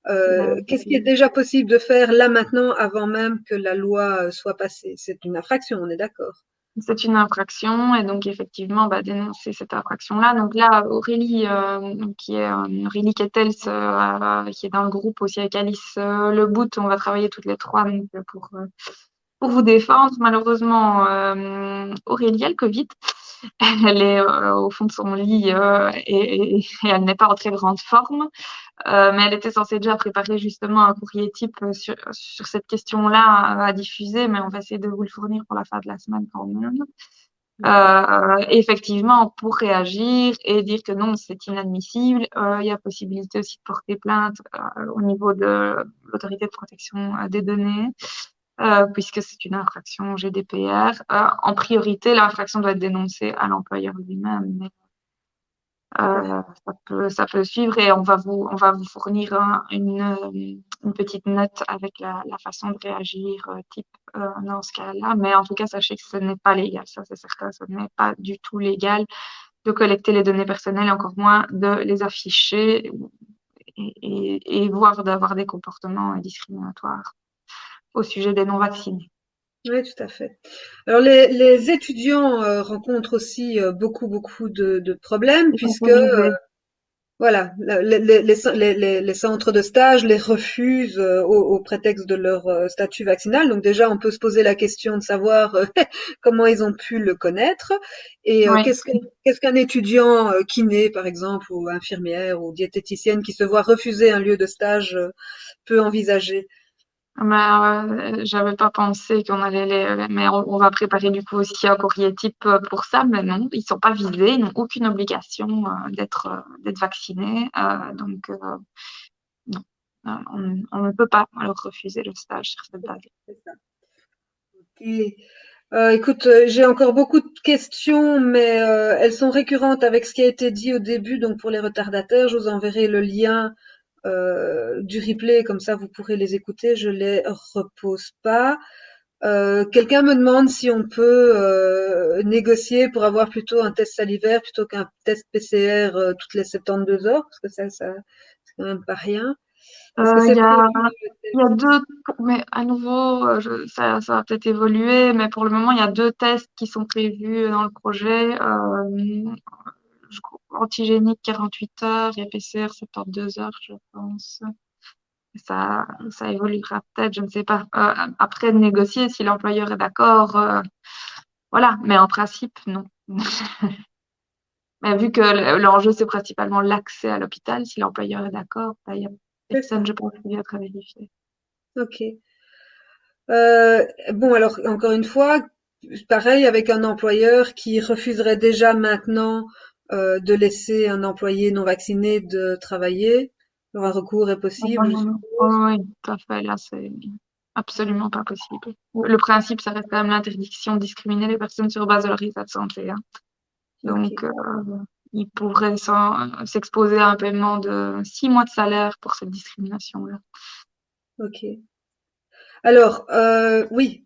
Qu'est-ce qui est déjà possible de faire là maintenant avant même que la loi soit passée? C'est une infraction, on est d'accord. C'est une infraction et donc effectivement dénoncer cette infraction-là. Donc là, Aurélie, qui est Aurélie Kettels, qui est dans le groupe aussi avec Alice Le Bout, on va travailler toutes les trois donc, pour vous défendre. Malheureusement, Aurélie a le Covid. Elle est au fond de son lit et elle n'est pas en très grande forme. Mais elle était censée déjà préparer justement un courrier type sur cette question-là à diffuser, mais on va essayer de vous le fournir pour la fin de la semaine quand même. Effectivement, pour réagir et dire que non, c'est inadmissible, il y a possibilité aussi de porter plainte au niveau de l'autorité de protection des données, puisque c'est une infraction GDPR. En priorité, l'infraction doit être dénoncée à l'employeur lui-même, mais ça peut suivre et on va vous fournir une petite note avec la façon de réagir type dans ce cas-là. Mais en tout cas, sachez que ce n'est pas légal. Ça, c'est certain. Ce n'est pas du tout légal de collecter les données personnelles, encore moins de les afficher et voire d'avoir des comportements discriminatoires au sujet des non-vaccinés. Oui, tout à fait. Alors les étudiants rencontrent aussi beaucoup de problèmes Ils sont puisque pénalisés. voilà, les centres de stage les refusent au prétexte de leur statut vaccinal. Donc déjà, on peut se poser la question de savoir comment ils ont pu le connaître et Oui. qu'est-ce qu'un étudiant kiné, par exemple, ou infirmière ou diététicienne qui se voit refuser un lieu de stage peut envisager. J'avais pas pensé qu'on allait mais on va préparer du coup aussi un courrier type pour ça, mais non, ils sont pas visés, ils n'ont aucune obligation d'être vaccinés, donc non. On ne peut pas leur refuser le stage sur cette base. C'est ça. Et, écoute, j'ai encore beaucoup de questions, mais elles sont récurrentes avec ce qui a été dit au début. Donc pour les retardataires, je vous enverrai le lien du replay, comme ça vous pourrez les écouter. Je les repose pas. Quelqu'un me demande si on peut négocier pour avoir plutôt un test salivaire plutôt qu'un test PCR toutes les 72 heures, parce que ça c'est quand même pas rien. Est-ce que Il c'est y a, prévu il y a deux, mais à nouveau, ça va peut-être évoluer, mais pour le moment, il y a deux tests qui sont prévus dans le projet. Antigénique 48 heures et PCR 72 heures, je pense. Ça évoluera peut-être, je ne sais pas. Après, de négocier si l'employeur est d'accord, voilà. Mais en principe, non. Mais vu que l'enjeu, c'est principalement l'accès à l'hôpital, si l'employeur est d'accord, il n'y a C'est personne, ça. je pense, qui viendra vérifier. Ok. Bon, alors encore une fois, pareil avec un employeur qui refuserait déjà maintenant de laisser un employé non vacciné de travailler. Alors, un recours est Non, possible, non, je non, non. suppose. Oui, tout à fait. Là, c'est absolument pas possible. Le principe, ça reste quand même l'interdiction de discriminer les personnes sur base de leur état de santé, hein. Ok, Donc, il pourrait s'exposer à un paiement de 6 mois de salaire pour cette discrimination-là. ok. Alors, oui,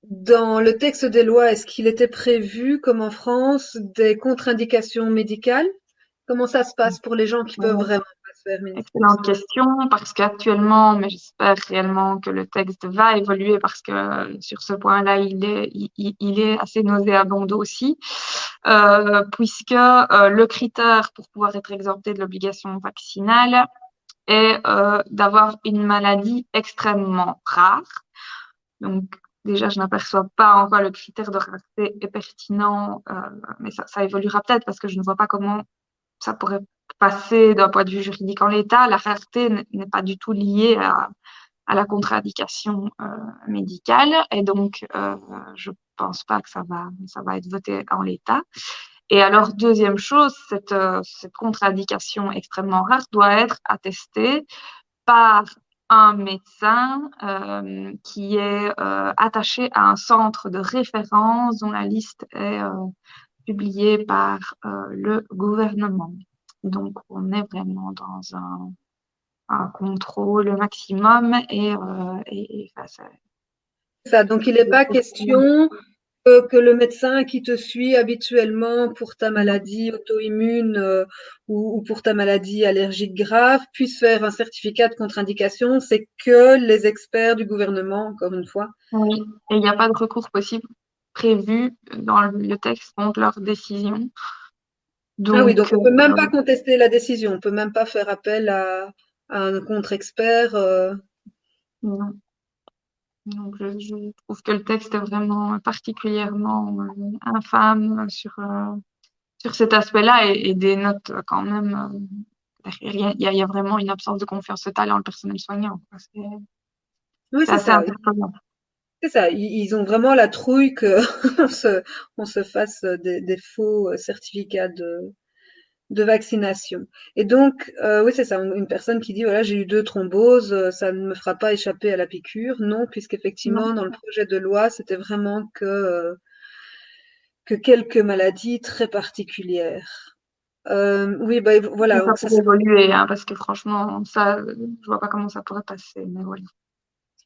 dans le texte des lois, est-ce qu'il était prévu, comme en France, des contre-indications médicales? Comment ça se passe pour les gens qui peuvent vraiment pas se faire Excellente question, parce qu'actuellement, mais j'espère réellement que le texte va évoluer parce que sur ce point-là, il est assez nauséabond aussi, puisque le critère pour pouvoir être exempté de l'obligation vaccinale est d'avoir une maladie extrêmement rare. Donc, déjà, je n'aperçois pas en quoi le critère de rareté est pertinent, mais ça évoluera peut-être parce que je ne vois pas comment ça pourrait passer d'un point de vue juridique en l'état. La rareté n'est pas du tout liée à la contre-indication médicale. Et donc, je pense pas que ça va être voté en l'état. Et alors, deuxième chose, cette contre-indication extrêmement rare doit être attestée par un médecin qui est attaché à un centre de référence dont la liste est publiée par le gouvernement. Donc, on est vraiment dans un contrôle maximum et face à... Ça, donc il n'est pas question que le médecin qui te suit habituellement pour ta maladie auto-immune ou pour ta maladie allergique grave puisse faire un certificat de contre-indication, c'est que les experts du gouvernement, encore une fois. Oui, et il n'y a pas de recours possible prévu dans le texte contre leur décision. Ah oui, donc Donc, on peut même pas contester la décision, on peut même pas faire appel à un contre-expert. non. Donc, je trouve que le texte est vraiment particulièrement infâme sur cet aspect-là et dénote quand même derrière. Il y a vraiment une absence de confiance totale dans le personnel soignant, quoi. Oui, C'est c'est assez ça. interpellant. C'est ça. Ils ont vraiment la trouille que on se fasse des faux certificats de vaccination. Et donc, oui, c'est ça. Une personne qui dit, voilà, j'ai eu 2 thromboses, ça ne me fera pas échapper à la piqûre. Non, Non. puisqu'effectivement, dans le projet de loi, c'était vraiment que quelques maladies très particulières. Oui, bah, Mais voilà. ça Donc ça, pourrait évoluer, hein, parce que franchement, ça, je vois pas comment ça pourrait passer, mais voilà.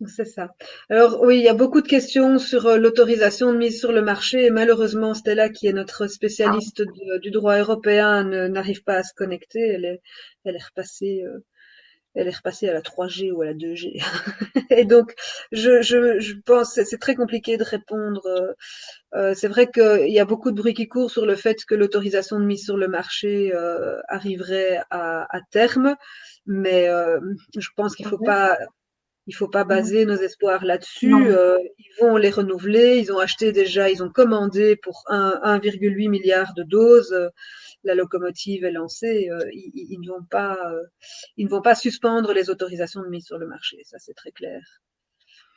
c'est ça. Alors oui, il y a beaucoup de questions sur l'autorisation de mise sur le marché et malheureusement Stella, qui est notre Ah, spécialiste du droit européen, n'arrive pas à se connecter. Elle est repassée, elle est repassée à la 3G ou à la 2G. Et donc, je pense que c'est très compliqué de répondre. C'est vrai qu'il y a beaucoup de bruit qui court sur le fait que l'autorisation de mise sur le marché arriverait à terme, mais je pense qu'il c'est faut vrai. pas il faut pas Non. baser nos espoirs là-dessus. Non. Ils vont les renouveler. Ils ont acheté déjà, ils ont commandé pour 1,8 milliard de doses. La locomotive est lancée. Ils ils ne vont pas suspendre les autorisations de mise sur le marché. Ça, c'est très clair.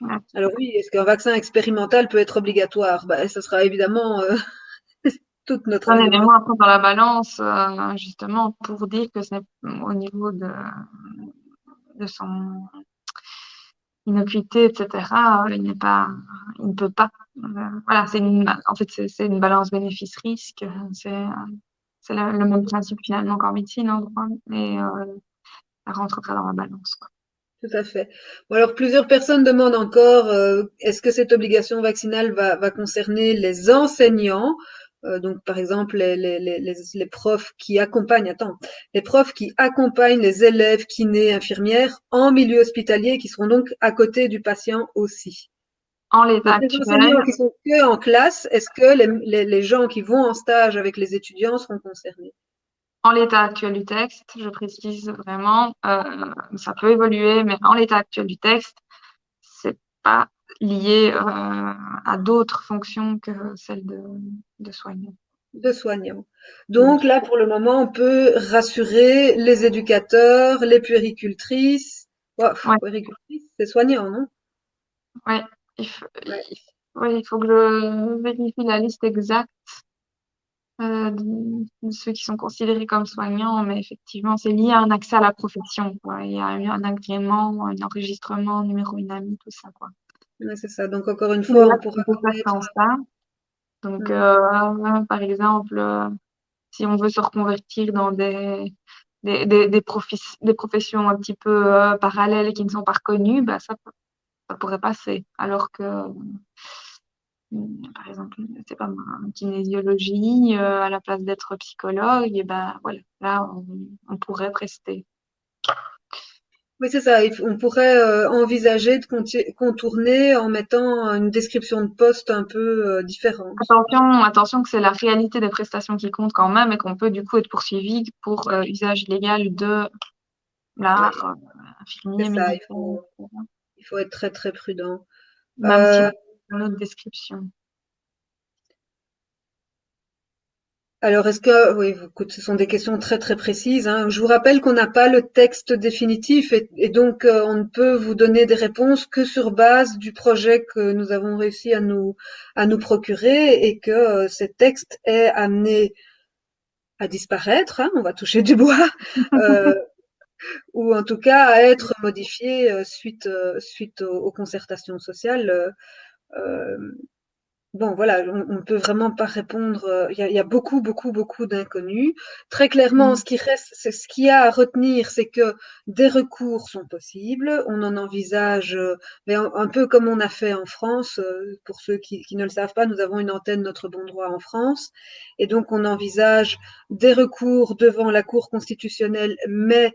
Ouais. Alors oui, est-ce qu'un vaccin expérimental peut être obligatoire? Ben, ce sera évidemment toute notre Un élément argumentation. à prendre dans la balance, justement, pour dire que ce n'est au niveau de son innocuité, etc., il ne peut pas. Voilà, en fait, c'est une balance bénéfice-risque. C'est le même principe finalement qu'en médecine, en droit, mais ça rentrera dans la balance, quoi. Tout à fait. Bon, alors, plusieurs personnes demandent encore, est-ce que cette obligation vaccinale va concerner les enseignants? Donc, par exemple, les profs qui accompagnent, attends, les profs qui accompagnent les élèves, kinés, infirmières en milieu hospitalier, qui seront donc à côté du patient aussi. En l'état Donc, les enseignants actuel, qui sont que en classe, est-ce que les gens qui vont en stage avec les étudiants seront concernés? En l'état actuel du texte, je précise vraiment, ça peut évoluer, mais en l'état actuel du texte, c'est pas lié à d'autres fonctions que celles de soignant. De soignants. Oui, Donc là, pour le moment, on peut rassurer les éducateurs, les puéricultrices. Ouais, ouais, puéricultrices, c'est soignant, non? ouais. Il faut, Ouais, ouais, il faut que je vérifie la liste exacte de ceux qui sont considérés comme soignants, mais effectivement, c'est lié à un accès à la profession, quoi. Il y a eu un agrément, un enregistrement, un numéro UNAMI, tout ça, quoi. ouais, c'est ça. Donc encore une Mais fois, là, on pourra on peut faire mettre. sans ça. Donc, Mhm. par exemple, si on veut se reconvertir dans des professions un petit peu parallèles et qui ne sont pas reconnues, bah, ça pourrait passer. Alors que, par exemple, c'est pas moi, en kinésiologie, à la place d'être psychologue, et ben voilà, là, on pourrait prester. Oui, c'est ça. On pourrait envisager de contourner en mettant une description de poste un peu différente. Attention que c'est la réalité des prestations qui compte quand même et qu'on peut du coup être poursuivi pour usage illégal de Oui, l'art c'est infirmier, ça. médical, etc. Il faut être très, très prudent. Même si Euh, on a une autre description. Alors, oui, écoute, ce sont des questions très très précises, hein. Je vous rappelle qu'on n'a pas le texte définitif et donc on ne peut vous donner des réponses que sur base du projet que nous avons réussi à nous procurer et que ce texte est amené à disparaître, hein, on va toucher du bois, euh, ou en tout cas à être modifié suite aux concertations sociales. Euh, Bon, voilà, on ne peut vraiment pas répondre. Il y a beaucoup, beaucoup, beaucoup d'inconnus. Très clairement, Mm. ce qui reste, c'est ce qu'il y a à retenir, c'est que des recours sont possibles. On en envisage, mais un peu comme on a fait en France. Pour ceux qui ne le savent pas, nous avons une antenne Notre Bon Droit en France, et donc on envisage des recours devant la Cour constitutionnelle, mais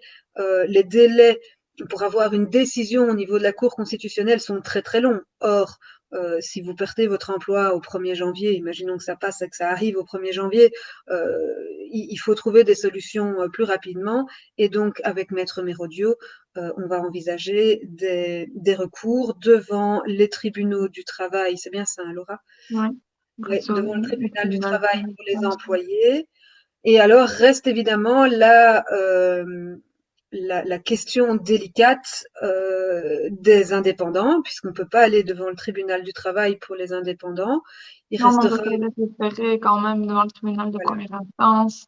les délais pour avoir une décision au niveau de la Cour constitutionnelle sont très très longs. Or, si vous perdez votre emploi au 1er janvier, imaginons que ça passe et que ça arrive au 1er janvier, il faut trouver des solutions plus rapidement. Et donc, avec Maître Mérodiot, on va envisager des recours devant les tribunaux du travail. C'est bien ça, hein, Laura? Ouais. Oui, Bref, devant le le tribunal du tribunal, travail je pour les pense. employés. Et alors reste évidemment la question délicate des indépendants, puisqu'on ne peut pas aller devant le tribunal du travail pour les indépendants. Il Non, mais on restera, peut faire référer quand même devant le tribunal de voilà, première instance.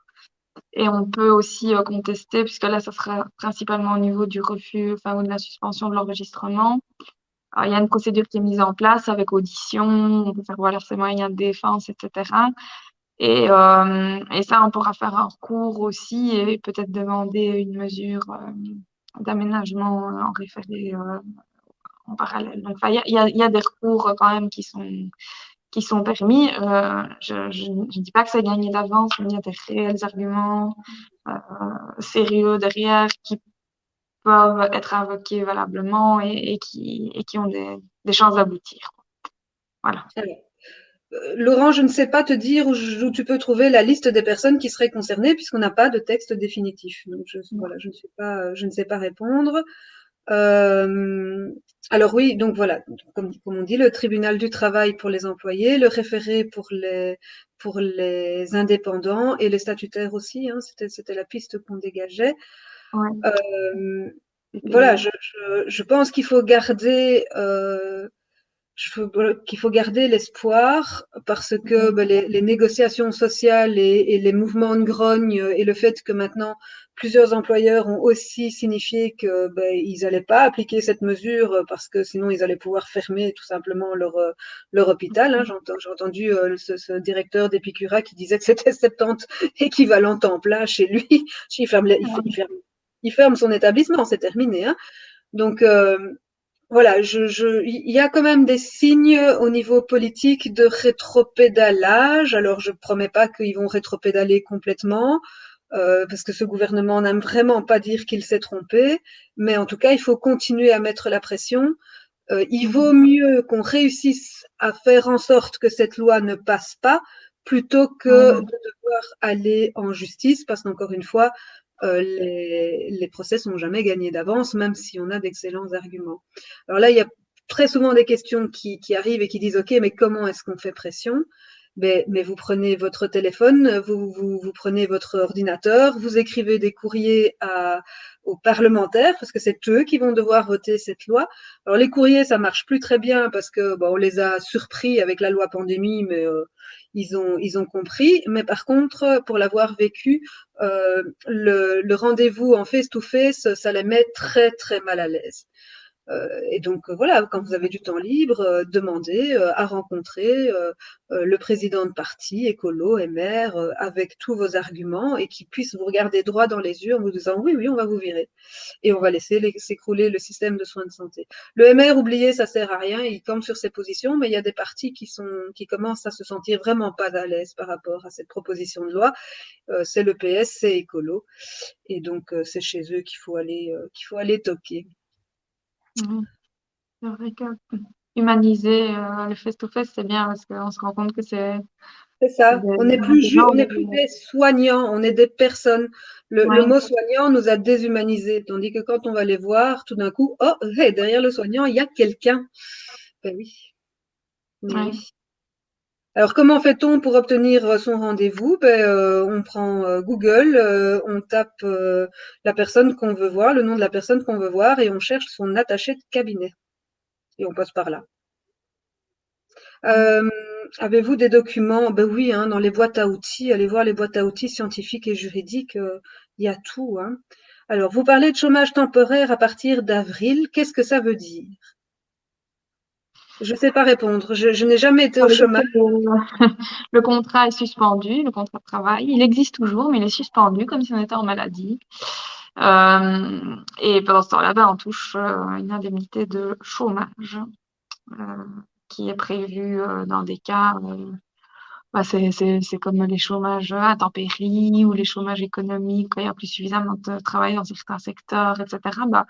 Et on peut aussi contester, puisque là, ça sera principalement au niveau du refus, enfin, ou de la suspension de l'enregistrement. Alors, il y a une procédure qui est mise en place avec audition, on peut faire valoir ses moyens de défense, etc. Et ça, on pourra faire un recours aussi et peut-être demander une mesure d'aménagement en référé en parallèle. Donc, enfin, il y a des recours quand même qui sont permis. Je ne dis pas que c'est gagné d'avance, mais il y a des réels arguments euh, sérieux derrière qui peuvent être invoqués valablement et qui ont des chances d'aboutir. Voilà. alors, Laurent, je ne sais pas te dire où tu peux trouver la liste des personnes qui seraient concernées, puisqu'on n'a pas de texte définitif. Donc, voilà, je ne sais pas répondre. Euh, alors oui, donc voilà, comme on dit, le tribunal du travail pour les employés, le référé pour les indépendants et les statutaires aussi, hein, c'était la piste qu'on dégageait. Ouais. Euh, voilà, C'était- je pense qu'il faut garder qu'il faut garder l'espoir parce que ben, les négociations sociales et les mouvements de grogne et le fait que maintenant plusieurs employeurs ont aussi signifié que ben, ils n'allaient pas appliquer cette mesure parce que sinon ils allaient pouvoir fermer tout simplement leur hôpital. Hein. J'ai entendu ce directeur d'Epicura qui disait que c'était 70 équivalents temps plein chez lui. Il ferme son établissement, c'est terminé. Hein. Donc voilà, il y a quand même des signes au niveau politique de rétropédalage. Alors, je ne promets pas qu'ils vont rétropédaler complètement, parce que ce gouvernement n'aime vraiment pas dire qu'il s'est trompé. Mais en tout cas, il faut continuer à mettre la pression. Il vaut mieux qu'on réussisse à faire en sorte que cette loi ne passe pas, plutôt que de devoir aller en justice, parce qu'encore une fois, les procès sont jamais gagnés d'avance, même si on a d'excellents arguments. Alors là, il y a très souvent des questions qui arrivent et qui disent, OK, mais comment est-ce qu'on fait pression? Mais vous prenez votre téléphone, vous prenez votre ordinateur, vous écrivez des courriers aux parlementaires, parce que c'est eux qui vont devoir voter cette loi. Alors les courriers, ça marche plus très bien parce que bon, on les a surpris avec la loi pandémie, mais ils ont compris. Mais par contre, pour l'avoir vécu, le rendez-vous en face-to-face, ça les met très très mal à l'aise. Et donc voilà, quand vous avez du temps libre, demandez à rencontrer le président de parti, écolo, MR, avec tous vos arguments et qui puisse vous regarder droit dans les yeux en vous disant oui, oui, on va vous virer et on va laisser s'écrouler le système de soins de santé. Le MR, oubliez, ça sert à rien, il campe sur ses positions, mais il y a des partis qui commencent à se sentir vraiment pas à l'aise par rapport à cette proposition de loi. C'est le PS, c'est écolo, et donc c'est chez eux qu'il faut aller toquer. Mhm. C'est vrai que humaniser le face-to-face, c'est bien parce qu'on se rend compte que C'est c'est ça. des gens On n'est plus derrière. des soignants, on est des personnes. Le Ouais, mot soignant nous a déshumanisés, tandis que quand on va les voir, tout d'un coup, oh, hey, derrière le soignant, il y a quelqu'un. Ben oui, mais ouais. oui. Alors, comment fait-on pour obtenir son rendez-vous? On prend Google, on tape la personne qu'on veut voir, le nom de la personne qu'on veut voir, et on cherche son attaché de cabinet. Et on passe par là. Euh, Avez-vous des documents? Ben oui, hein, dans les boîtes à outils, allez voir les boîtes à outils scientifiques et juridiques, il y a tout, hein. Alors, vous parlez de chômage temporaire à partir d'avril. Qu'est-ce que ça veut dire? Je ne sais pas répondre. Je n'ai jamais été Ça au veut dire chômage. que le contrat est suspendu, le contrat de travail. Il existe toujours, mais il est suspendu comme si on était en maladie. Et pendant ce temps-là, ben, on touche une indemnité de chômage euh, qui est prévue dans des cas. Bah, c'est comme les chômages intempéries ou les chômages économiques, quand il n'y a plus suffisamment de travail dans certains secteurs, etc. Bah,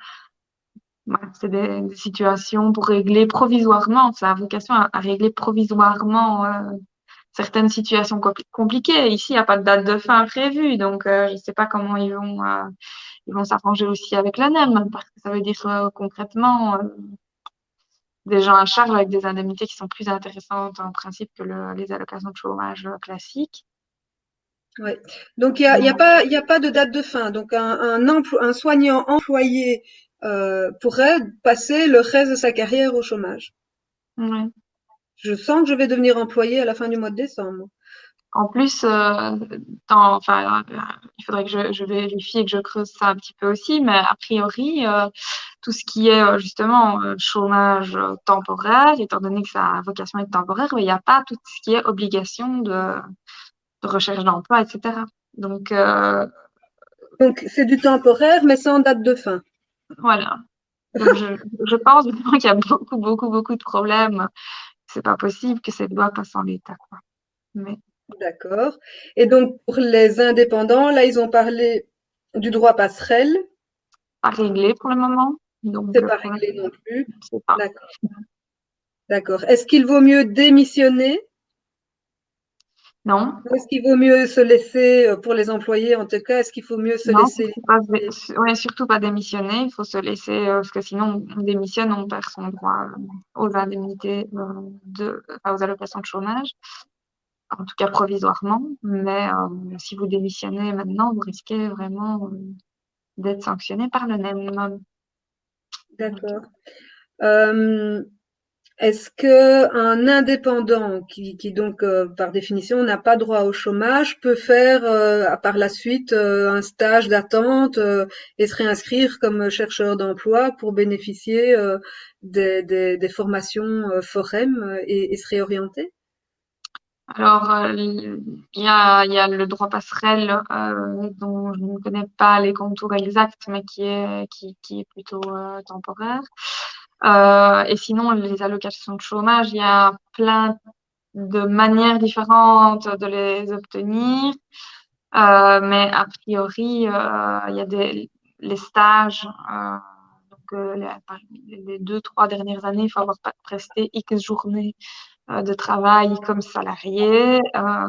ouais, c'est des situations pour régler provisoirement. Ça a vocation à régler provisoirement certaines situations compliquées. Ici, il n'y a pas de date de fin prévue, donc je ne sais pas comment ils vont s'arranger aussi avec l'ANEM, parce que ça veut dire concrètement des gens à charge avec des indemnités qui sont plus intéressantes en principe que les allocations de chômage classiques. Ouais. Donc il y a pas de date de fin. Donc un soignant employé pourrait passer le reste de sa carrière au chômage. Ouais. Je sens que je vais devenir employé à la fin du mois de décembre. En plus, il faudrait que je vérifie et que je creuse ça un petit peu aussi, mais a priori, tout ce qui est justement chômage temporaire, étant donné que ça a vocation à être temporaire, il n'y a pas tout ce qui est obligation de recherche d'emploi, etc. Donc, Donc c'est du temporaire, mais sans date de fin. voilà. Donc, je pense vraiment qu'il y a beaucoup, beaucoup, beaucoup de problèmes. C'est pas possible que cette loi passe en l'état, quoi. Mais D'accord. Et donc pour les indépendants, là ils ont parlé du droit passerelle. pas réglé pour le moment. Donc, C'est pas pour réglé non plus. je sais pas. D'accord. D'accord. Est-ce qu'il vaut mieux démissionner Non. ou est-ce qu'il vaut mieux se laisser, pour les employés en tout cas, est-ce qu'il faut mieux se Non, laisser licencier? ouais, surtout pas démissionner. Il faut se laisser, parce que sinon, on démissionne, on perd son droit aux indemnités, enfin, aux allocations de chômage, en tout cas provisoirement. Mais si vous démissionnez maintenant, vous risquez vraiment d'être sanctionné par le NEM. Donc, D'accord. Hem, Est-ce qu'un indépendant qui donc, par définition n'a pas droit au chômage peut faire, par la suite, un stage d'attente, et se réinscrire comme chercheur d'emploi pour bénéficier, des formations, Forem, et se réorienter? alors, il y a le droit passerelle dont je ne connais pas les contours exacts, mais qui est plutôt temporaire. Et sinon, les allocations de chômage, il y a plein de manières différentes de les obtenir. Mais a priori, il y a les stages. Donc, les 2, 3 dernières années, il faut avoir presté X journées de travail comme salarié.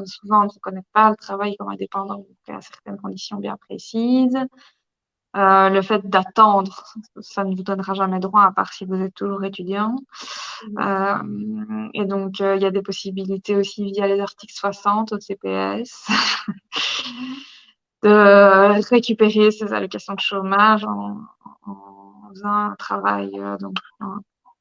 Souvent, on ne reconnaît pas le travail comme indépendant, donc à certaines conditions bien précises. Le fait d'attendre, ça ne vous donnera jamais droit, à part si vous êtes toujours étudiant. Et donc, il y a des possibilités aussi via les articles 60 au CPS de récupérer ces allocations de chômage en faisant un travail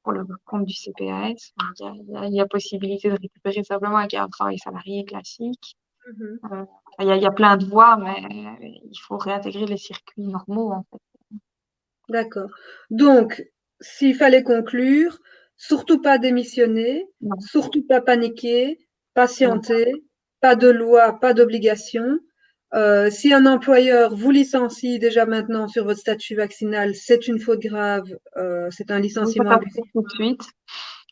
pour le compte du CPS. Il y a possibilité de récupérer simplement avec un travail salarié classique. Mmh. Euh, il y a plein de voies, mais il faut réintégrer les circuits normaux, en fait. D'accord. Donc, s'il fallait conclure, surtout pas démissionner, Non, surtout pas paniquer, non. patienter, pas de loi, pas d'obligation. Si un employeur vous licencie déjà maintenant sur votre statut vaccinal, c'est une faute grave, c'est un Vous faites licenciement appliquer abusif. tout de suite.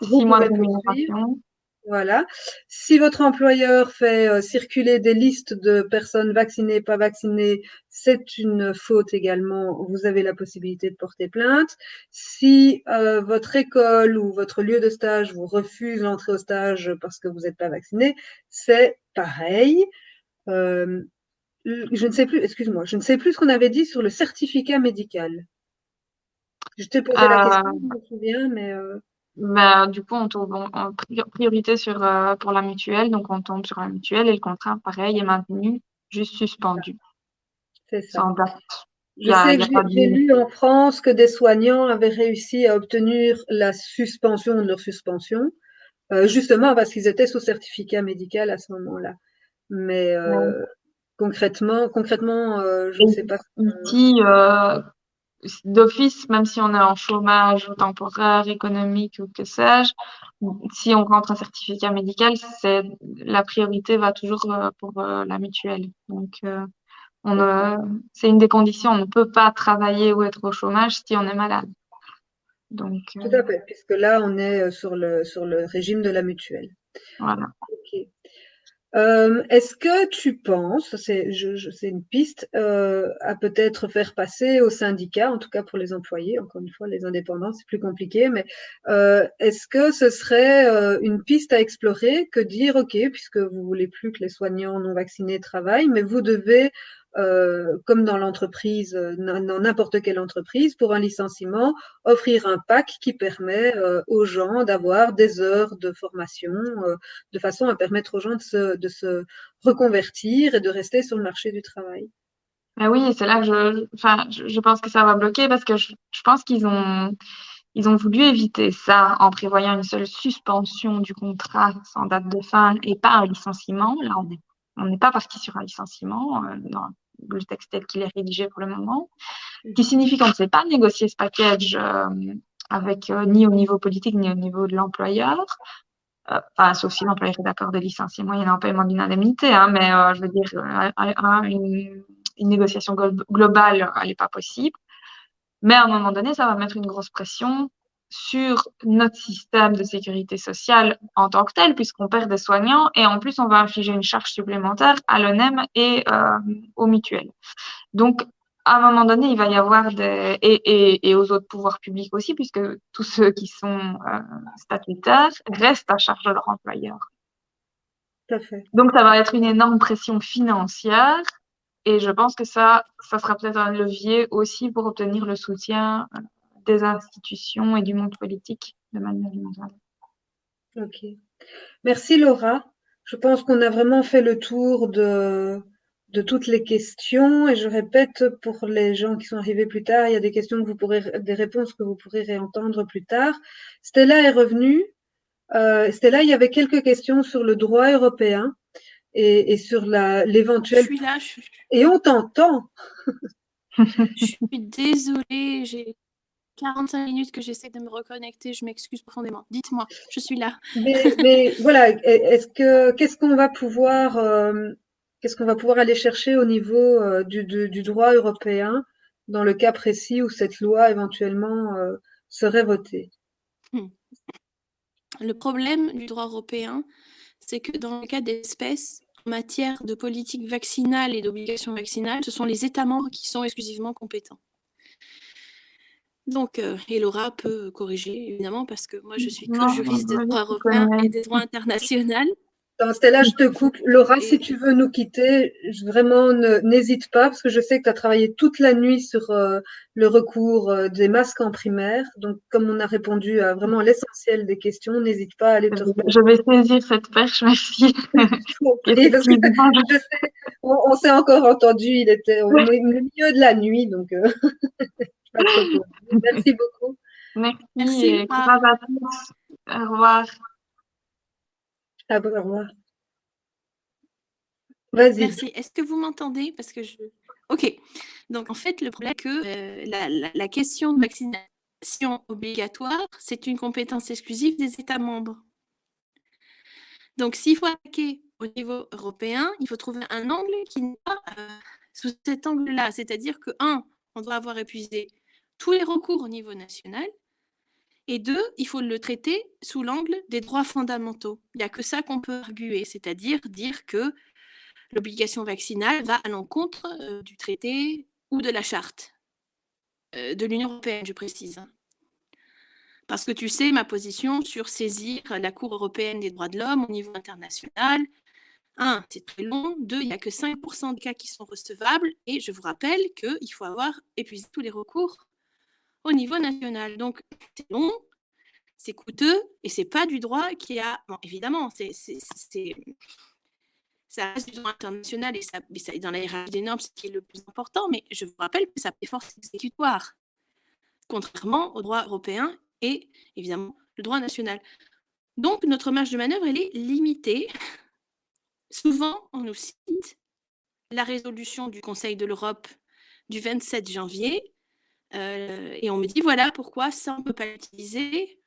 Vous 6 mois de pouvez poursuivre. rémunération. Voilà. Si votre employeur fait circuler des listes de personnes vaccinées, pas vaccinées, c'est une faute également. Vous avez la possibilité de porter plainte. Si votre école ou votre lieu de stage vous refuse l'entrée au stage parce que vous n'êtes pas vacciné, c'est pareil. Euh, je ne sais plus, excuse-moi, je ne sais plus ce qu'on avait dit sur le certificat médical. Je t'ai posé la question, Euh, je me souviens, mais du coup, on tombe en priorité pour la mutuelle. Donc, on tombe sur la mutuelle et le contrat, pareil, est maintenu, juste suspendu, C'est ça. sans date. Je sais que Y a pas j'ai lu en France que des soignants avaient réussi à obtenir la suspension de leur suspension, justement parce qu'ils étaient sous certificat médical à ce moment-là. Mais concrètement, je Et ne sais pas. ici, d'office, même si on est en chômage temporaire, économique ou que sais-je, si on rentre un certificat médical, la priorité va toujours pour la mutuelle. Donc, c'est une des conditions. On ne peut pas travailler ou être au chômage si on est malade. Donc, Tout à fait, puisque là, on est sur le régime de la mutuelle. voilà. Ok. Est-ce que tu penses, c'est une piste, à peut-être faire passer au syndicat, en tout cas pour les employés, encore une fois, les indépendants, c'est plus compliqué, mais est-ce que ce serait une piste à explorer que dire, OK, puisque vous voulez plus que les soignants non vaccinés travaillent, mais vous devez, comme dans l'entreprise, dans n'importe quelle entreprise, pour un licenciement, offrir un pack qui permet aux gens d'avoir des heures de formation, de façon à permettre aux gens de se reconvertir et de rester sur le marché du travail. Mais oui, c'est là que je pense que ça va bloquer parce que je pense ils ont voulu éviter ça en prévoyant une seule suspension du contrat sans date de fin et pas un licenciement. Là, on n'est pas parti sur un licenciement dans le texte tel qu'il est rédigé pour le moment, ce qui signifie qu'on ne sait pas négocier ce package avec ni au niveau politique ni au niveau de l'employeur. Enfin, sauf si l'employeur est d'accord de licencier moyennant paiement d'une indemnité, hein, mais je veux dire, une négociation globale, elle n'est pas possible. Mais à un moment donné, ça va mettre une grosse pression sur notre système de sécurité sociale en tant que tel, puisqu'on perd des soignants et en plus, on va infliger une charge supplémentaire à l'ONEM et aux mutuelles. Donc, à un moment donné, il va y avoir et aux autres pouvoirs publics aussi, puisque tous ceux qui sont statutaires restent à charge de leur employeur. Tout à fait. Donc, ça va être une énorme pression financière et je pense que ça sera peut-être un levier aussi pour obtenir le soutien des institutions et du monde politique de manière générale. Ok. Merci Laura. Je pense qu'on a vraiment fait le tour de toutes les questions et je répète pour les gens qui sont arrivés plus tard, il y a des réponses que vous pourrez réentendre plus tard. Stella est revenue. Stella, il y avait quelques questions sur le droit européen et sur Je l'éventuel. suis là, Et on t'entend. je suis désolée, j'ai 45 minutes que j'essaie de me reconnecter, je m'excuse profondément. Dites-moi, je suis là. Mais voilà, qu'est-ce qu'on va pouvoir aller chercher au niveau du droit européen dans le cas précis où cette loi éventuellement serait votée? Le problème du droit européen, c'est que dans le cas d'espèces, en matière de politique vaccinale et d'obligation vaccinale, ce sont les États membres qui sont exclusivement compétents. Donc, et Laura peut corriger, évidemment, parce que moi, je suis que juriste de droit européen et des droits international. Dans ce cas-là, je te coupe. Laura, si tu veux nous quitter, vraiment n'hésite pas, parce que je sais que tu as travaillé toute la nuit sur le recours des masques en primaire. Donc, comme on a répondu à vraiment l'essentiel des questions, n'hésite pas à aller te reposer. Je vais saisir cette perche, merci. Parce que je sais, on s'est encore entendu, il était au milieu de la nuit, donc pas te reposer. Merci beaucoup. Merci et courage à tous. Au revoir. Au revoir. Vas-y. Merci. Est-ce que vous m'entendez? Parce que Ok. Donc, en fait, le problème est que la question de vaccination obligatoire, c'est une compétence exclusive des États membres. Donc, s'il faut attaquer au niveau européen, il faut trouver un angle qui n'est pas sous cet angle-là. C'est-à-dire que, on doit avoir épuisé tous les recours au niveau national. Et 2, il faut le traiter sous l'angle des droits fondamentaux. Il n'y a que ça qu'on peut arguer, c'est-à-dire dire que l'obligation vaccinale va à l'encontre du traité ou de la charte de l'Union européenne, je précise. Parce que tu sais ma position sur saisir la Cour européenne des droits de l'homme au niveau international. 1, c'est très long. 2, il n'y a que 5% de cas qui sont recevables. Et je vous rappelle qu'il faut avoir épuisé tous les recours au niveau national. Donc, c'est long, c'est coûteux et c'est pas du droit qui a... Bon, évidemment, ça reste du droit international et ça, dans la hiérarchie des normes, c'est ce qui est le plus important, mais je vous rappelle que ça fait force exécutoire, contrairement au droit européen et évidemment le droit national. Donc, notre marge de manœuvre, elle est limitée. Souvent, on nous cite la résolution du Conseil de l'Europe du 27 janvier et on me dit, voilà pourquoi ça, on ne peut pas l'utiliser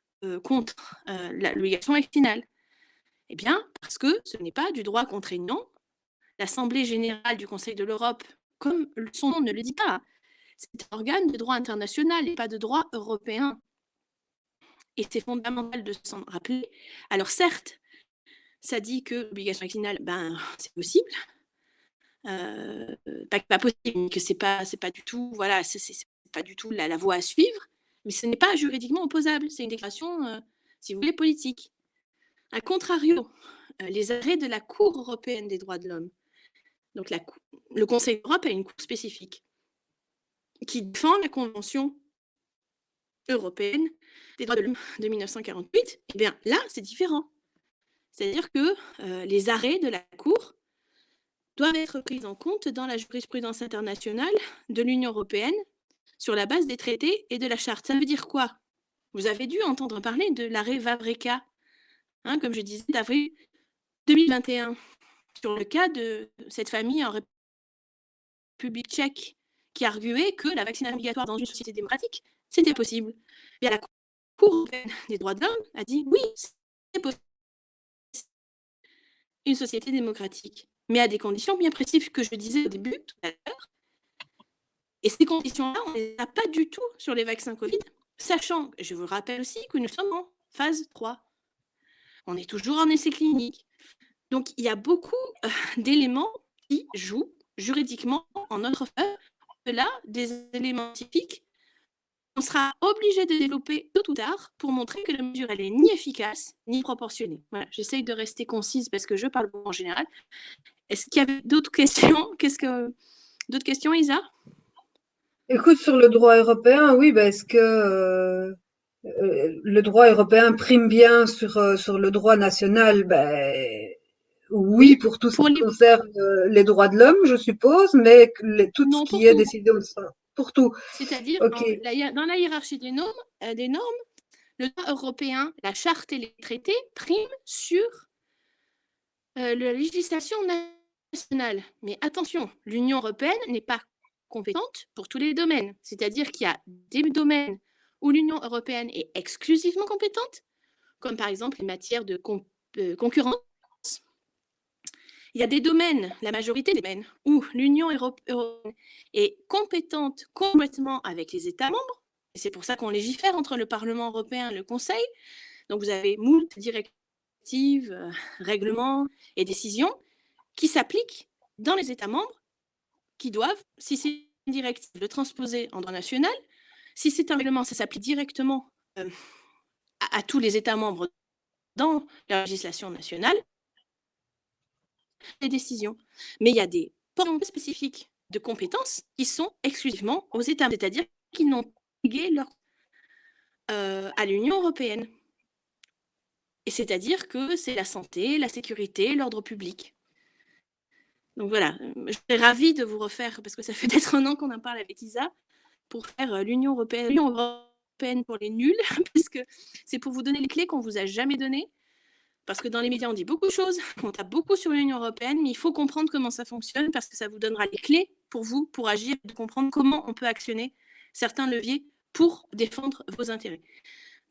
contre l'obligation vaccinale. Eh bien, parce que ce n'est pas du droit contraignant. L'Assemblée générale du Conseil de l'Europe, comme son nom ne le dit pas, c'est un organe de droit international et pas de droit européen. Et c'est fondamental de s'en rappeler. Alors certes, ça dit que l'obligation vaccinale, c'est possible. Pas possible, mais que c'est pas du tout, voilà, c'est pas du tout la voie à suivre, mais ce n'est pas juridiquement opposable. C'est une déclaration, si vous voulez, politique. A contrario, les arrêts de la Cour européenne des droits de l'homme, donc le Conseil d'Europe a une cour spécifique qui défend la Convention européenne des droits de l'homme de 1948. Eh bien là, c'est différent. C'est-à-dire que les arrêts de la Cour doivent être pris en compte dans la jurisprudence internationale de l'Union européenne sur la base des traités et de la charte. Ça veut dire quoi? Vous avez dû entendre parler de l'arrêt Vavreka, comme je disais, d'avril 2021, sur le cas de cette famille en République tchèque qui arguait que la vaccination obligatoire dans une société démocratique, c'était possible. Bien, la Cour européenne des droits de l'homme a dit oui, c'est possible. Une société démocratique, mais à des conditions bien précises que je disais au début, tout à l'heure. Et ces conditions-là, on ne les a pas du tout sur les vaccins Covid, sachant, je vous rappelle aussi, que nous sommes en phase 3. On est toujours en essai clinique. Donc, il y a beaucoup d'éléments qui jouent juridiquement en notre faveur. Là, des éléments scientifiques, on sera obligé de développer tôt ou tard pour montrer que la mesure, elle est ni efficace, ni proportionnée. Voilà, j'essaye de rester concise parce que je parle en général. Est-ce qu'il y avait d'autres questions? D'autres questions, Isa? Écoute, sur le droit européen, oui, est-ce que le droit européen prime bien sur le droit national? Oui, pour tout ce qui concerne les droits de l'homme, je suppose, mais tout ce qui est décidé pour tout. C'est-à-dire, okay. Dans la hiérarchie des normes, le droit européen, la charte et les traités priment sur la législation nationale. Mais attention, l'Union européenne n'est pas compétente pour tous les domaines. C'est-à-dire qu'il y a des domaines où l'Union européenne est exclusivement compétente, comme par exemple les matières de concurrence. Il y a des domaines, la majorité des domaines, où l'Union européenne est compétente complètement avec les États membres. Et c'est pour ça qu'on légifère entre le Parlement européen et le Conseil. Donc vous avez moult directives, règlements et décisions qui s'appliquent dans les États membres, qui doivent, si c'est une directive, le transposer en droit national. Si c'est un règlement, ça s'applique directement à tous les États membres dans la législation nationale. Les décisions. Mais il y a des pans spécifiques de compétences qui sont exclusivement aux États, c'est-à-dire qu'ils n'ont pas légué à l'Union européenne. Et c'est-à-dire que c'est la santé, la sécurité, l'ordre public. Donc voilà, je serais ravie de vous refaire, parce que ça fait peut-être un an qu'on en parle avec Isa, pour faire l'Union européenne pour les nuls, parce que c'est pour vous donner les clés qu'on ne vous a jamais données. Parce que dans les médias, on dit beaucoup de choses, on tape beaucoup sur l'Union européenne, mais il faut comprendre comment ça fonctionne, parce que ça vous donnera les clés pour vous, pour agir, de comprendre comment on peut actionner certains leviers pour défendre vos intérêts.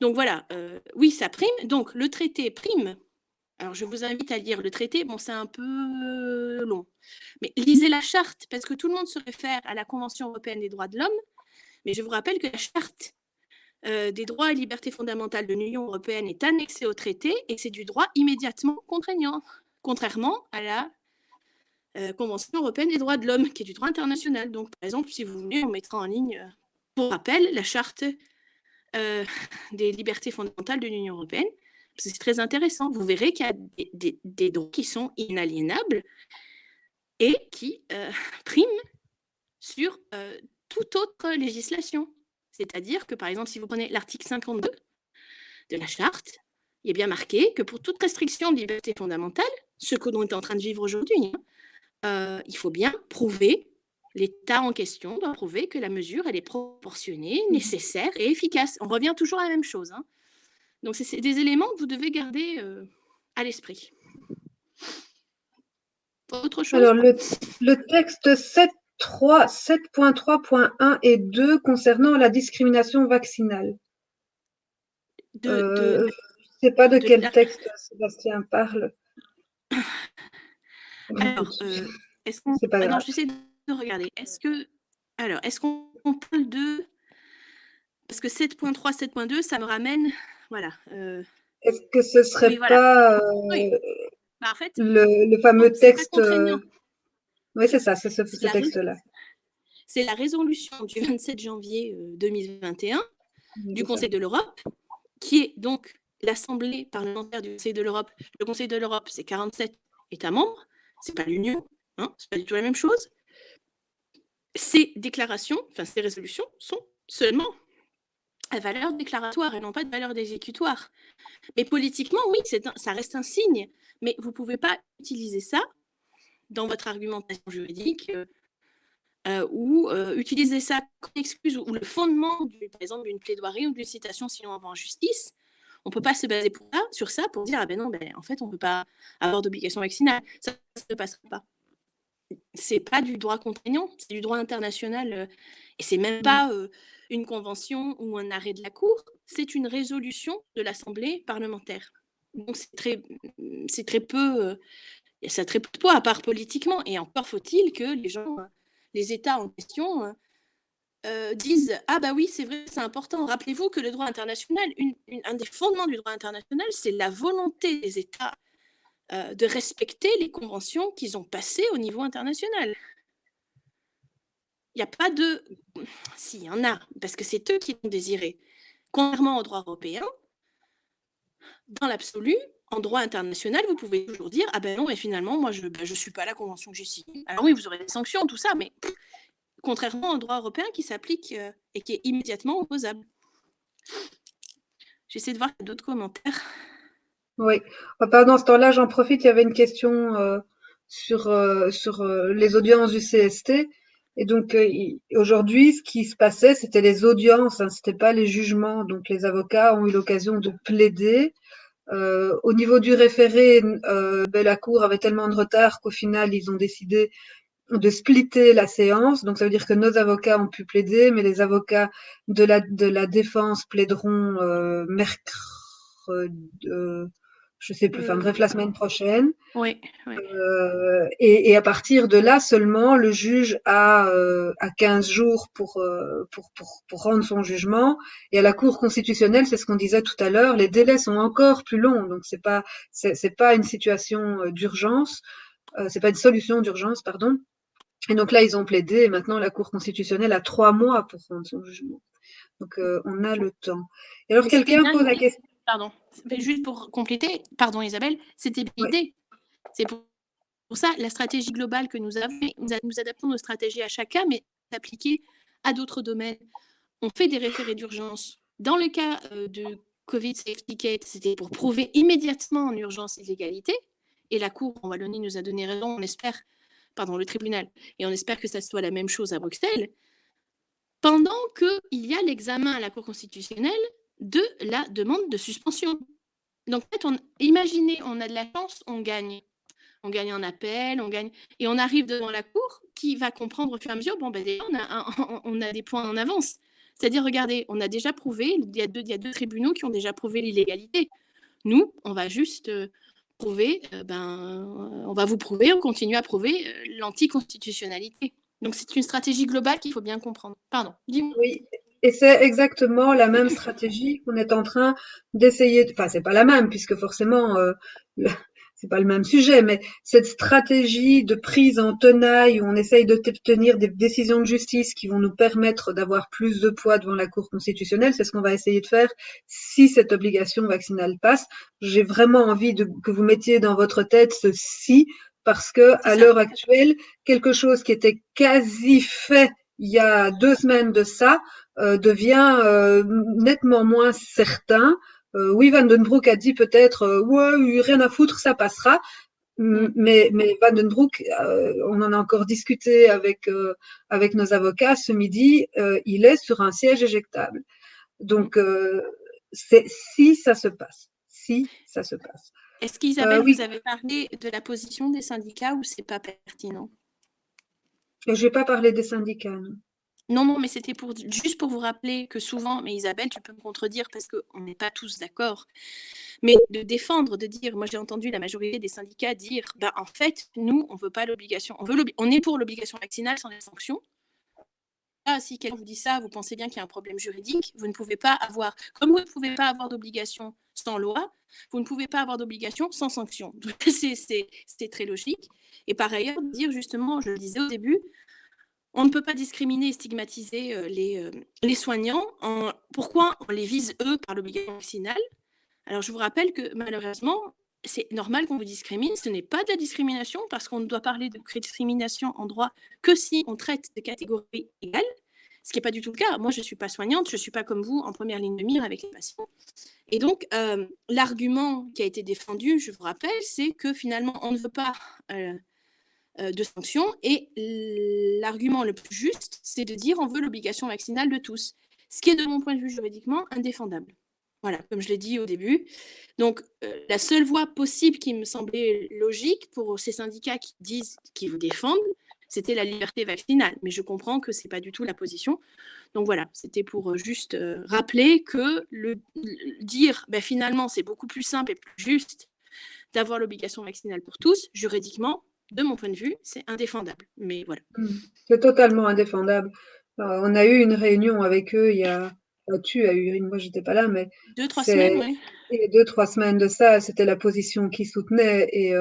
Donc voilà, oui, ça prime. Donc le traité prime. Alors je vous invite à lire le traité. Bon, c'est un peu long, mais lisez la charte, parce que tout le monde se réfère à la Convention européenne des droits de l'homme, mais je vous rappelle que la charte des droits et libertés fondamentales de l'Union européenne est annexée au traité et c'est du droit immédiatement contraignant, contrairement à la Convention européenne des droits de l'homme, qui est du droit international. Donc, par exemple, si vous voulez, on mettra en ligne, pour rappel, la charte des libertés fondamentales de l'Union européenne. C'est très intéressant. Vous verrez qu'il y a des droits qui sont inaliénables et qui priment sur toute autre législation. C'est-à-dire que, par exemple, si vous prenez l'article 52 de la charte, il est bien marqué que pour toute restriction de liberté fondamentale, ce que l'on est en train de vivre aujourd'hui, il faut bien prouver, l'État en question doit prouver que la mesure, elle est proportionnée, nécessaire et efficace. On revient toujours à la même chose. Donc, c'est des éléments que vous devez garder à l'esprit. Autre chose? Alors, le texte 7.3.1 et 2 concernant la discrimination vaccinale. Je ne sais pas de quel texte Sébastien parle. Alors, est-ce qu'on... C'est pas grave. Non, j'essaie de regarder. Est-ce qu'on parle de... Parce que 7.3, 7.2, ça me ramène... Voilà. Est-ce que ce serait oui, voilà. pas oui. Bah, en fait, le fameux texte Oui, c'est ça, c'est ce texte-là. C'est la résolution du 27 janvier 2021 du Conseil de l'Europe, qui est donc l'Assemblée parlementaire du Conseil de l'Europe. Le Conseil de l'Europe, c'est 47 États membres, c'est pas l'Union, c'est pas du tout la même chose. Ces déclarations, enfin ces résolutions, sont seulement à valeur déclaratoire et non pas de valeur exécutoire. Mais politiquement, oui, ça reste un signe, mais vous ne pouvez pas utiliser ça dans votre argumentation juridique ou utiliser ça comme excuse ou le fondement, par exemple, d'une plaidoirie ou d'une citation si on va en justice. On ne peut pas se baser sur ça pour dire, en fait, on ne peut pas avoir d'obligation vaccinale. Ça ne passera pas. C'est pas du droit contraignant, c'est du droit international. Et c'est même pas une convention ou un arrêt de la Cour, c'est une résolution de l'Assemblée parlementaire. Donc c'est très peu, ça a très peu de poids, à part politiquement. Et encore faut-il que les États en question disent « Ah bah oui, c'est vrai, c'est important. Rappelez-vous que le droit international, un des fondements du droit international, c'est la volonté des États de respecter les conventions qu'ils ont passées au niveau international. » Il n'y a pas de... Si, il y en a, parce que c'est eux qui l'ont désiré. Contrairement au droit européen, dans l'absolu, en droit international, vous pouvez toujours dire « Ah ben non, mais finalement, moi, je ne suis pas à la convention que j'ai signée. » Alors oui, vous aurez des sanctions, tout ça, mais contrairement au droit européen qui s'applique et qui est immédiatement opposable. J'essaie de voir d'autres commentaires. Oui. Pendant ce temps-là, j'en profite, il y avait une question sur les audiences du CST. Et donc, aujourd'hui, ce qui se passait, c'était les audiences, c'était pas les jugements. Donc, les avocats ont eu l'occasion de plaider. Au niveau du référé, la Cour avait tellement de retard qu'au final, ils ont décidé de splitter la séance. Donc, ça veut dire que nos avocats ont pu plaider, mais les avocats de la défense plaideront mercredi, je sais plus, enfin bref, la semaine prochaine. Oui. Et à partir de là seulement, le juge a 15 jours pour rendre son jugement. Et à la Cour constitutionnelle, c'est ce qu'on disait tout à l'heure, les délais sont encore plus longs. Donc c'est pas une situation d'urgence, c'est pas une solution d'urgence, pardon. Et donc là, ils ont plaidé, et maintenant la Cour constitutionnelle a 3 mois pour rendre son jugement. Donc on a le temps. Et alors quelqu'un pose la question. Pardon, juste pour compléter, pardon Isabelle, c'était l'idée. C'est pour ça la stratégie globale que nous avons, nous adaptons nos stratégies à chacun, mais s'appliquer à d'autres domaines. On fait des référés d'urgence. Dans le cas de Covid Safety Case, c'était pour prouver immédiatement en urgence l'illégalité. Et la Cour en Wallonie nous a donné raison, on espère, le tribunal, et on espère que ça soit la même chose à Bruxelles, pendant qu'il y a l'examen à la Cour constitutionnelle de la demande de suspension. Donc, en fait, imaginez, on a de la chance, on gagne. On gagne en appel, et on arrive devant la Cour qui va comprendre au fur et à mesure, déjà, on a des points en avance. C'est-à-dire, regardez, on a déjà prouvé, il y a deux tribunaux qui ont déjà prouvé l'illégalité. Nous, on va juste prouver, on va vous prouver, on continue à prouver l'anticonstitutionnalité. Donc, c'est une stratégie globale qu'il faut bien comprendre. Pardon, dis-moi. Oui, et c'est exactement la même stratégie qu'on est en train d'essayer. Enfin, c'est pas la même, puisque forcément, c'est pas le même sujet, mais cette stratégie de prise en tenaille où on essaye de tenir des décisions de justice qui vont nous permettre d'avoir plus de poids devant la Cour constitutionnelle, c'est ce qu'on va essayer de faire si cette obligation vaccinale passe. J'ai vraiment envie que vous mettiez dans votre tête ce si, parce que à l'heure actuelle, quelque chose qui était quasi fait il y a 2 semaines de ça devient nettement moins certain oui, Van den Broek a dit peut-être, ouais, rien à foutre, ça passera. Mais Van den Broek, on en a encore discuté avec nos avocats ce midi, il est sur un siège éjectable. Donc, c'est si ça se passe. Si ça se passe. Est-ce qu'Isabelle, Oui, vous avez parlé de la position des syndicats ou c'est pas pertinent? j'ai pas parlé des syndicats, non. Non, mais c'était juste pour vous rappeler que souvent, mais Isabelle, tu peux me contredire parce qu'on n'est pas tous d'accord, mais de défendre, de dire, moi j'ai entendu la majorité des syndicats dire, bah, en fait, nous, on veut pas l'obligation, on est pour l'obligation vaccinale sans les sanctions. Ah, si quelqu'un vous dit ça, vous pensez bien qu'il y a un problème juridique. Vous ne pouvez pas avoir, comme vous ne pouvez pas avoir d'obligation sans loi, vous ne pouvez pas avoir d'obligation sans sanction. C'est très logique. Et par ailleurs, dire justement, je le disais au début, on ne peut pas discriminer et stigmatiser les soignants. Pourquoi on les vise, eux, par l'obligation vaccinale? Alors, je vous rappelle que malheureusement, c'est normal qu'on vous discrimine. Ce n'est pas de la discrimination parce qu'on ne doit parler de discrimination en droit que si on traite de catégories égales, ce qui n'est pas du tout le cas. Moi, je ne suis pas soignante, je ne suis pas comme vous en première ligne de mire avec les patients. Et donc, l'argument qui a été défendu, je vous rappelle, c'est que finalement, on ne veut pas de sanctions. Et l'argument le plus juste, c'est de dire on veut l'obligation vaccinale de tous. Ce qui est, de mon point de vue juridiquement, indéfendable. Voilà, comme je l'ai dit au début. Donc, la seule voie possible qui me semblait logique pour ces syndicats qui disent, qui vous défendent, c'était la liberté vaccinale. Mais je comprends que ce n'est pas du tout la position. Donc voilà, c'était pour juste rappeler que dire ben, finalement c'est beaucoup plus simple et plus juste d'avoir l'obligation vaccinale pour tous, juridiquement, de mon point de vue, c'est indéfendable. Mais voilà. C'est totalement indéfendable. On a eu une réunion avec eux il y a, tu as eu une, moi j'étais pas là, mais 2-3 semaines, c'est oui. il y a 2, 3 semaines de ça, c'était la position qu'ils soutenaient et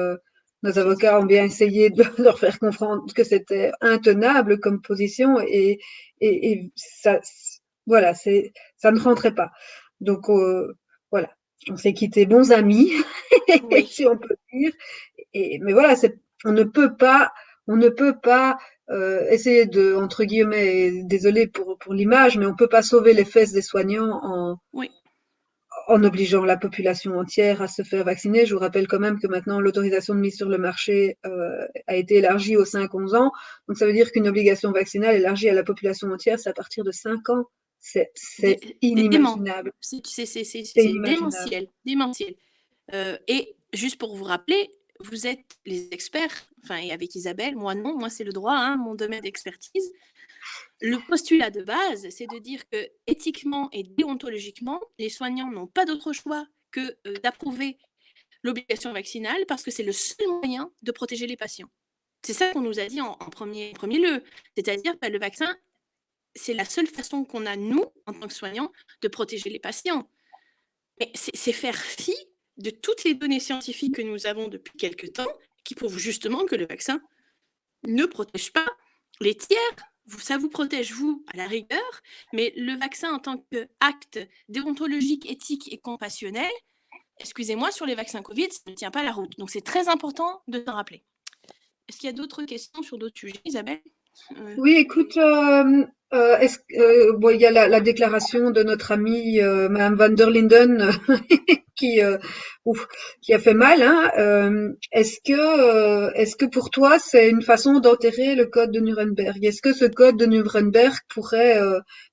nos avocats ont bien essayé de leur faire comprendre que c'était intenable comme position et ça, voilà, ça ne rentrait pas. Donc voilà, on s'est quittés bons amis, Oui. si on peut dire. Mais voilà, on ne peut pas essayer de, entre guillemets, désolé pour l'image, mais on peut pas sauver les fesses des soignants Oui. en obligeant la population entière à se faire vacciner. Je vous rappelle quand même que maintenant l'autorisation de mise sur le marché a été élargie aux 5-11 ans. Donc ça veut dire qu'une obligation vaccinale élargie à la population entière, c'est à partir de 5 ans. C'est inimaginable. C'est C'est inimaginable. démentiel. Et juste pour vous rappeler, vous êtes les experts, enfin, et avec Isabelle, moi non, moi c'est le droit, hein, mon domaine d'expertise. Le postulat de base, c'est de dire que éthiquement et déontologiquement, les soignants n'ont pas d'autre choix que d'approuver l'obligation vaccinale parce que c'est le seul moyen de protéger les patients. C'est ça qu'on nous a dit en premier lieu. C'est-à-dire que le vaccin, c'est la seule façon qu'on a, nous, en tant que soignants, de protéger les patients. Mais c'est faire fi de toutes les données scientifiques que nous avons depuis quelques temps qui prouvent justement que le vaccin ne protège pas les tiers. Ça vous protège, vous, à la rigueur, mais le vaccin en tant qu'acte déontologique, éthique et compassionnel, excusez-moi, sur les vaccins Covid, ça ne tient pas la route. Donc c'est très important de s'en rappeler. Est-ce qu'il y a d'autres questions sur d'autres sujets, Isabelle? Oui, écoute, bon, il y a la déclaration de notre amie Madame van der Linden qui, ouf, qui a fait mal, hein. Est-ce que pour toi c'est une façon d'enterrer le code de Nuremberg? Est-ce que ce code de Nuremberg pourrait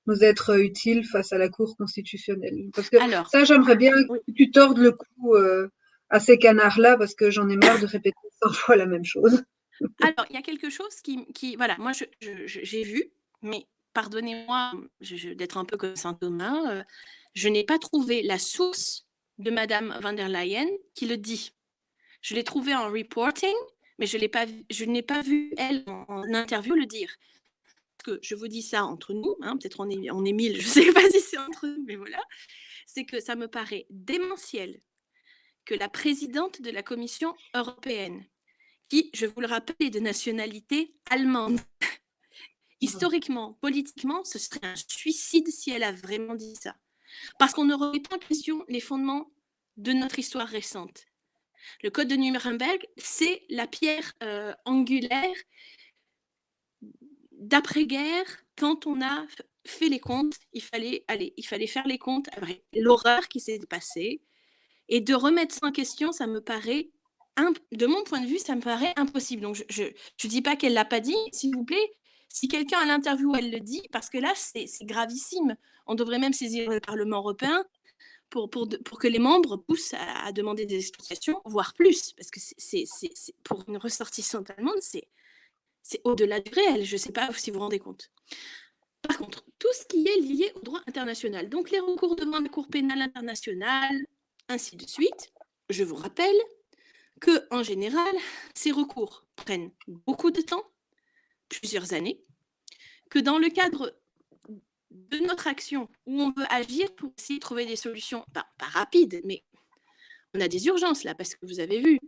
nous être utile face à la Cour constitutionnelle? Parce que Alors, ça, j'aimerais bien oui. que tu tordes le cou à ces canards-là parce que j'en ai marre de répéter 100 fois la même chose. Alors, il y a quelque chose qui voilà, moi j'ai vu, mais pardonnez-moi d'être un peu comme saint Thomas, je n'ai pas trouvé la source de madame van der Leyen qui le dit. Je l'ai trouvé en reporting, mais je n'ai pas vu elle en interview le dire. Parce que je vous dis ça entre nous, hein, peut-être on est 1000, je ne sais pas si c'est entre nous, mais voilà, c'est que ça me paraît démentiel que la présidente de la Commission européenne, qui, je vous le rappelle, est de nationalité allemande, historiquement, politiquement, ce serait un suicide si elle a vraiment dit ça. Parce qu'on ne remet pas en question les fondements de notre histoire récente. Le code de Nuremberg, c'est la pierre angulaire d'après-guerre quand on a fait les comptes, il fallait faire les comptes avec l'horreur qui s'est passée et de remettre ça en question, ça me paraît de mon point de vue, ça me paraît impossible. Donc je dis pas qu'elle l'a pas dit, s'il vous plaît, si quelqu'un à l'interview, elle le dit, parce que là, c'est gravissime. On devrait même saisir le Parlement européen pour que les membres poussent à demander des explications, voire plus, parce que pour une ressortissante allemande, c'est au-delà du réel. Je ne sais pas si vous vous rendez compte. Par contre, tout ce qui est lié au droit international, donc les recours devant la Cour pénale internationale, ainsi de suite, je vous rappelle que en général, ces recours prennent beaucoup de temps, plusieurs années, que dans le cadre de notre action où on veut agir pour essayer de trouver des solutions, pas rapides, mais on a des urgences là, parce que vous avez vu,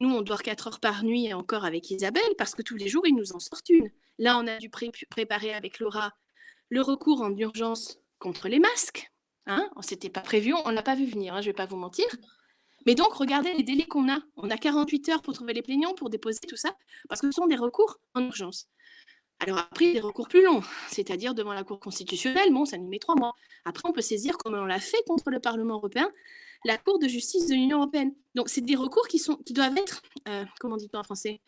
nous on dort 4 heures par nuit encore avec Isabelle, parce que tous les jours il nous en sort une. Là on a dû préparer avec Laura le recours en urgence contre les masques. Hein, c'était pas prévu, on l'a pas vu venir, hein, je vais pas vous mentir. Mais donc, regardez les délais qu'on a. On a 48 heures pour trouver les plaignants, pour déposer tout ça, parce que ce sont des recours en urgence. Alors après, des recours plus longs, c'est-à-dire devant la Cour constitutionnelle, bon, ça nous met 3 mois. Après, on peut saisir, comme on l'a fait contre le Parlement européen, la Cour de justice de l'Union européenne. Donc, c'est des recours qui doivent être, comment dit-on en français,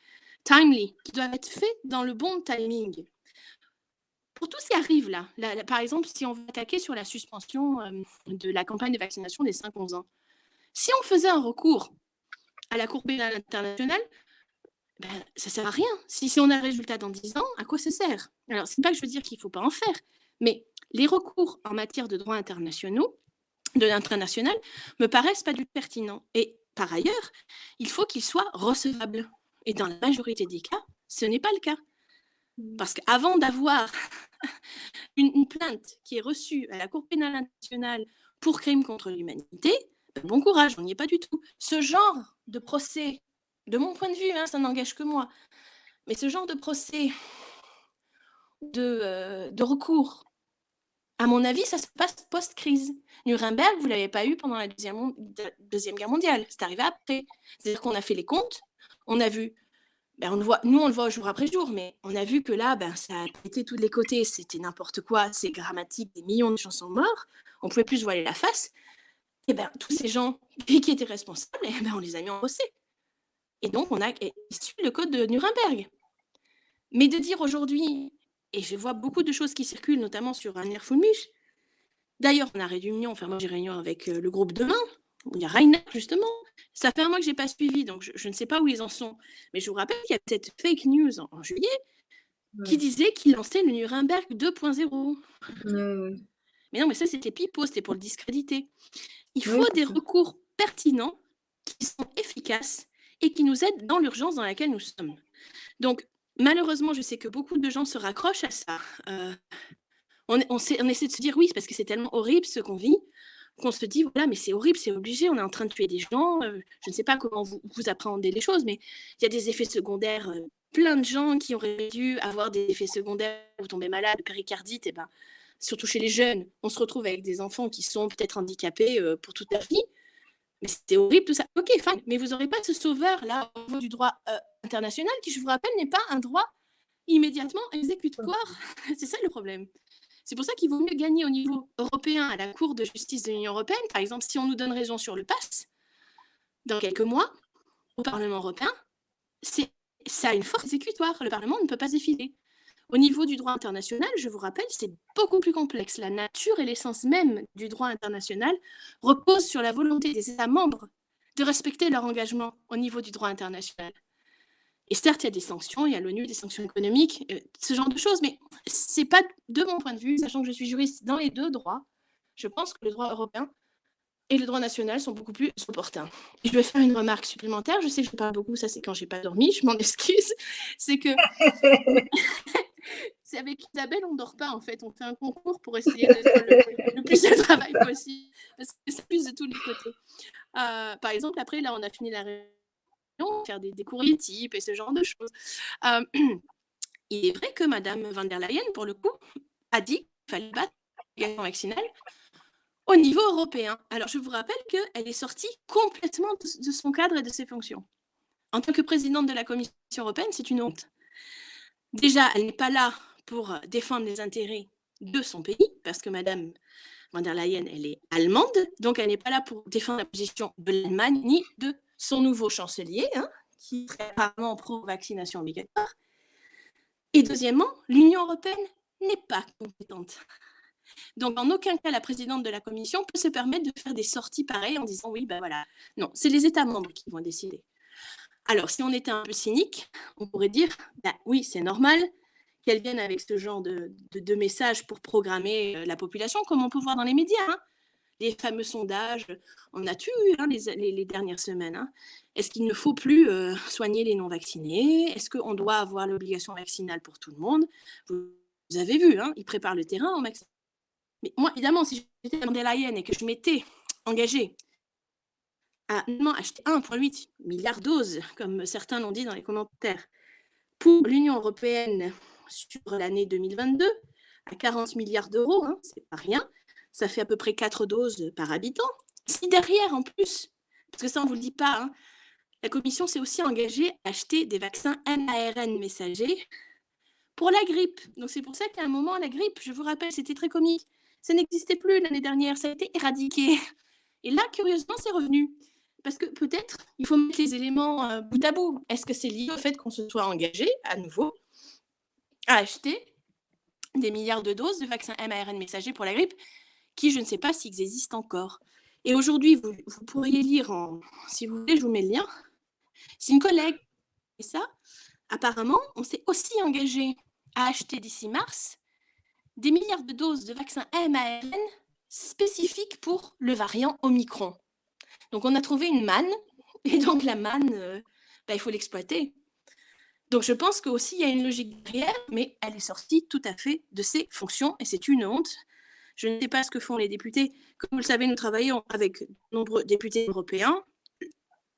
timely, qui doivent être faits dans le bon timing. Pour tout ce qui arrive là, par exemple, si on veut attaquer sur la suspension de la campagne de vaccination des 5-11 ans, si on faisait un recours à la Cour pénale internationale, ben, ça ne sert à rien. Si on a le résultat dans 10 ans, à quoi ça sert? Alors, ce n'est pas que je veux dire qu'il ne faut pas en faire, mais les recours en matière de droits internationaux, de l'international, me paraissent pas du tout pertinents. Et par ailleurs, il faut qu'ils soient recevables. Et dans la majorité des cas, ce n'est pas le cas. Parce qu'avant d'avoir une plainte qui est reçue à la Cour pénale internationale pour crime contre l'humanité, bon courage, on n'y est pas du tout. Ce genre de procès, de mon point de vue, hein, ça n'engage que moi, mais ce genre de procès, de recours, à mon avis, ça se passe post-crise. Nuremberg, vous ne l'avez pas eu pendant la Deuxième Guerre mondiale, c'est arrivé après. C'est-à-dire qu'on a fait les comptes, on a vu, on le voit jour après jour, mais on a vu que là, ça a pété tous les côtés, c'était n'importe quoi, c'est dramatique, des millions de gens sont morts, on ne pouvait plus se voiler la face. Et tous ces gens qui étaient responsables, on les a mis en procès. Et donc, on a issu le code de Nuremberg. Mais de dire aujourd'hui, et je vois beaucoup de choses qui circulent, notamment sur un Fulmich. D'ailleurs, on a réunion, enfin moi j'ai réunion avec le groupe Demain, où il y a Rainer justement. Ça fait un mois que je n'ai pas suivi, donc je ne sais pas où ils en sont. Mais je vous rappelle qu'il y a cette fake news en juillet qui disait qu'il lançait le Nuremberg 2.0. Mais non, mais ça c'était pipeau, c'était pour le discréditer. Il faut des recours pertinents qui sont efficaces et qui nous aident dans l'urgence dans laquelle nous sommes. Donc, malheureusement, je sais que beaucoup de gens se raccrochent à ça. On essaie de se dire oui, parce que c'est tellement horrible ce qu'on vit, qu'on se dit, voilà, mais c'est horrible, c'est obligé, on est en train de tuer des gens. Je ne sais pas comment vous appréhendez les choses, mais il y a des effets secondaires. Plein de gens qui auraient dû avoir des effets secondaires ou tomber malade, de péricardite, et surtout chez les jeunes, on se retrouve avec des enfants qui sont peut-être handicapés pour toute leur vie. Mais c'était horrible tout ça. Ok, fine, mais vous n'aurez pas ce sauveur-là au niveau du droit international qui, je vous rappelle, n'est pas un droit immédiatement exécutoire. C'est ça le problème. C'est pour ça qu'il vaut mieux gagner au niveau européen à la Cour de justice de l'Union européenne. Par exemple, si on nous donne raison sur le pass, dans quelques mois, au Parlement européen, ça a une force exécutoire. Le Parlement ne peut pas se défiler. Au niveau du droit international, je vous rappelle, c'est beaucoup plus complexe. La nature et l'essence même du droit international reposent sur la volonté des États membres de respecter leur engagement au niveau du droit international. Et certes, il y a des sanctions, il y a l'ONU, des sanctions économiques, ce genre de choses, mais ce n'est pas de mon point de vue, sachant que je suis juriste dans les deux droits, je pense que le droit européen et le droit national sont beaucoup plus opportuns. Et je vais faire une remarque supplémentaire, je sais que je parle beaucoup, ça c'est quand je n'ai pas dormi, je m'en excuse, c'est que... C'est avec Isabelle, on ne dort pas en fait, on fait un concours pour essayer de faire le plus de travail possible, parce que c'est plus de tous les côtés. Par exemple, après, là, on a fini la réunion, faire des courriers types et ce genre de choses. Il est vrai que Madame van der Leyen, pour le coup, a dit qu'il fallait battre l'obligation vaccinale au niveau européen. Alors, je vous rappelle qu'elle est sortie complètement de son cadre et de ses fonctions. En tant que présidente de la Commission européenne, c'est une honte. Déjà, elle n'est pas là pour défendre les intérêts de son pays, parce que Madame von der Leyen, elle est allemande, donc elle n'est pas là pour défendre la position de l'Allemagne ni de son nouveau chancelier, hein, qui est apparemment pro-vaccination obligatoire. Et deuxièmement, l'Union européenne n'est pas compétente. Donc, en aucun cas, la présidente de la Commission peut se permettre de faire des sorties pareilles en disant oui, ben voilà. Non, c'est les États membres qui vont décider. Alors, si on était un peu cynique, on pourrait dire ben oui, c'est normal qu'elle vienne avec ce genre de messages pour programmer la population, comme on peut voir dans les médias. Hein. Les fameux sondages, on a eu hein, les dernières semaines. Hein. Est-ce qu'il ne faut plus soigner les non-vaccinés? Est-ce qu'on doit avoir l'obligation vaccinale pour tout le monde? Vous avez vu, hein, ils préparent le terrain en vaccin. Mais moi, évidemment, si j'étais dans des Leyen et que je m'étais engagée à acheter 1,8 milliard de doses, comme certains l'ont dit dans les commentaires, pour l'Union européenne sur l'année 2022, à 40 milliards d'euros, hein, c'est pas rien, ça fait à peu près 4 doses par habitant. Si derrière, en plus, parce que ça, on ne vous le dit pas, hein, la Commission s'est aussi engagée à acheter des vaccins mARN messagers pour la grippe. Donc, c'est pour ça qu'à un moment, la grippe, je vous rappelle, c'était très comique. Ça n'existait plus l'année dernière, ça a été éradiqué. Et là, curieusement, c'est revenu. Parce que peut-être, il faut mettre les éléments bout à bout. Est-ce que c'est lié au fait qu'on se soit engagé, à nouveau, à acheter des milliards de doses de vaccins mARN messagers pour la grippe, qui, je ne sais pas s'ils existent encore. Et aujourd'hui, vous pourriez lire, si vous voulez, je vous mets le lien. C'est une collègue qui fait ça. Apparemment, on s'est aussi engagé à acheter d'ici mars des milliards de doses de vaccins mARN spécifiques pour le variant Omicron. Donc, on a trouvé une manne, et donc la manne, il faut l'exploiter. Donc, je pense qu'aussi, il y a une logique derrière, mais elle est sortie tout à fait de ses fonctions, et c'est une honte. Je ne sais pas ce que font les députés. Comme vous le savez, nous travaillons avec de nombreux députés européens.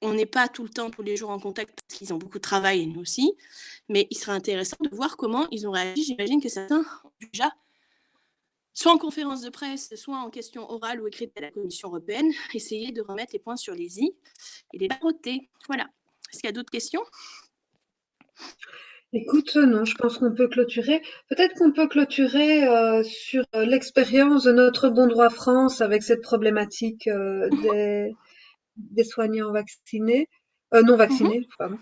On n'est pas tout le temps, tous les jours en contact, parce qu'ils ont beaucoup de travail, et nous aussi. Mais il serait intéressant de voir comment ils ont réagi. J'imagine que certains ont déjà, soit en conférence de presse, soit en question orale ou écrite à la Commission européenne, essayer de remettre les points sur les i et les barreter. Voilà. Est-ce qu'il y a d'autres questions? Écoute, non, je pense qu'on peut clôturer. Peut-être qu'on peut clôturer sur l'expérience de notre Bon Droit France avec cette problématique des soignants vaccinés, non vaccinés, pardon.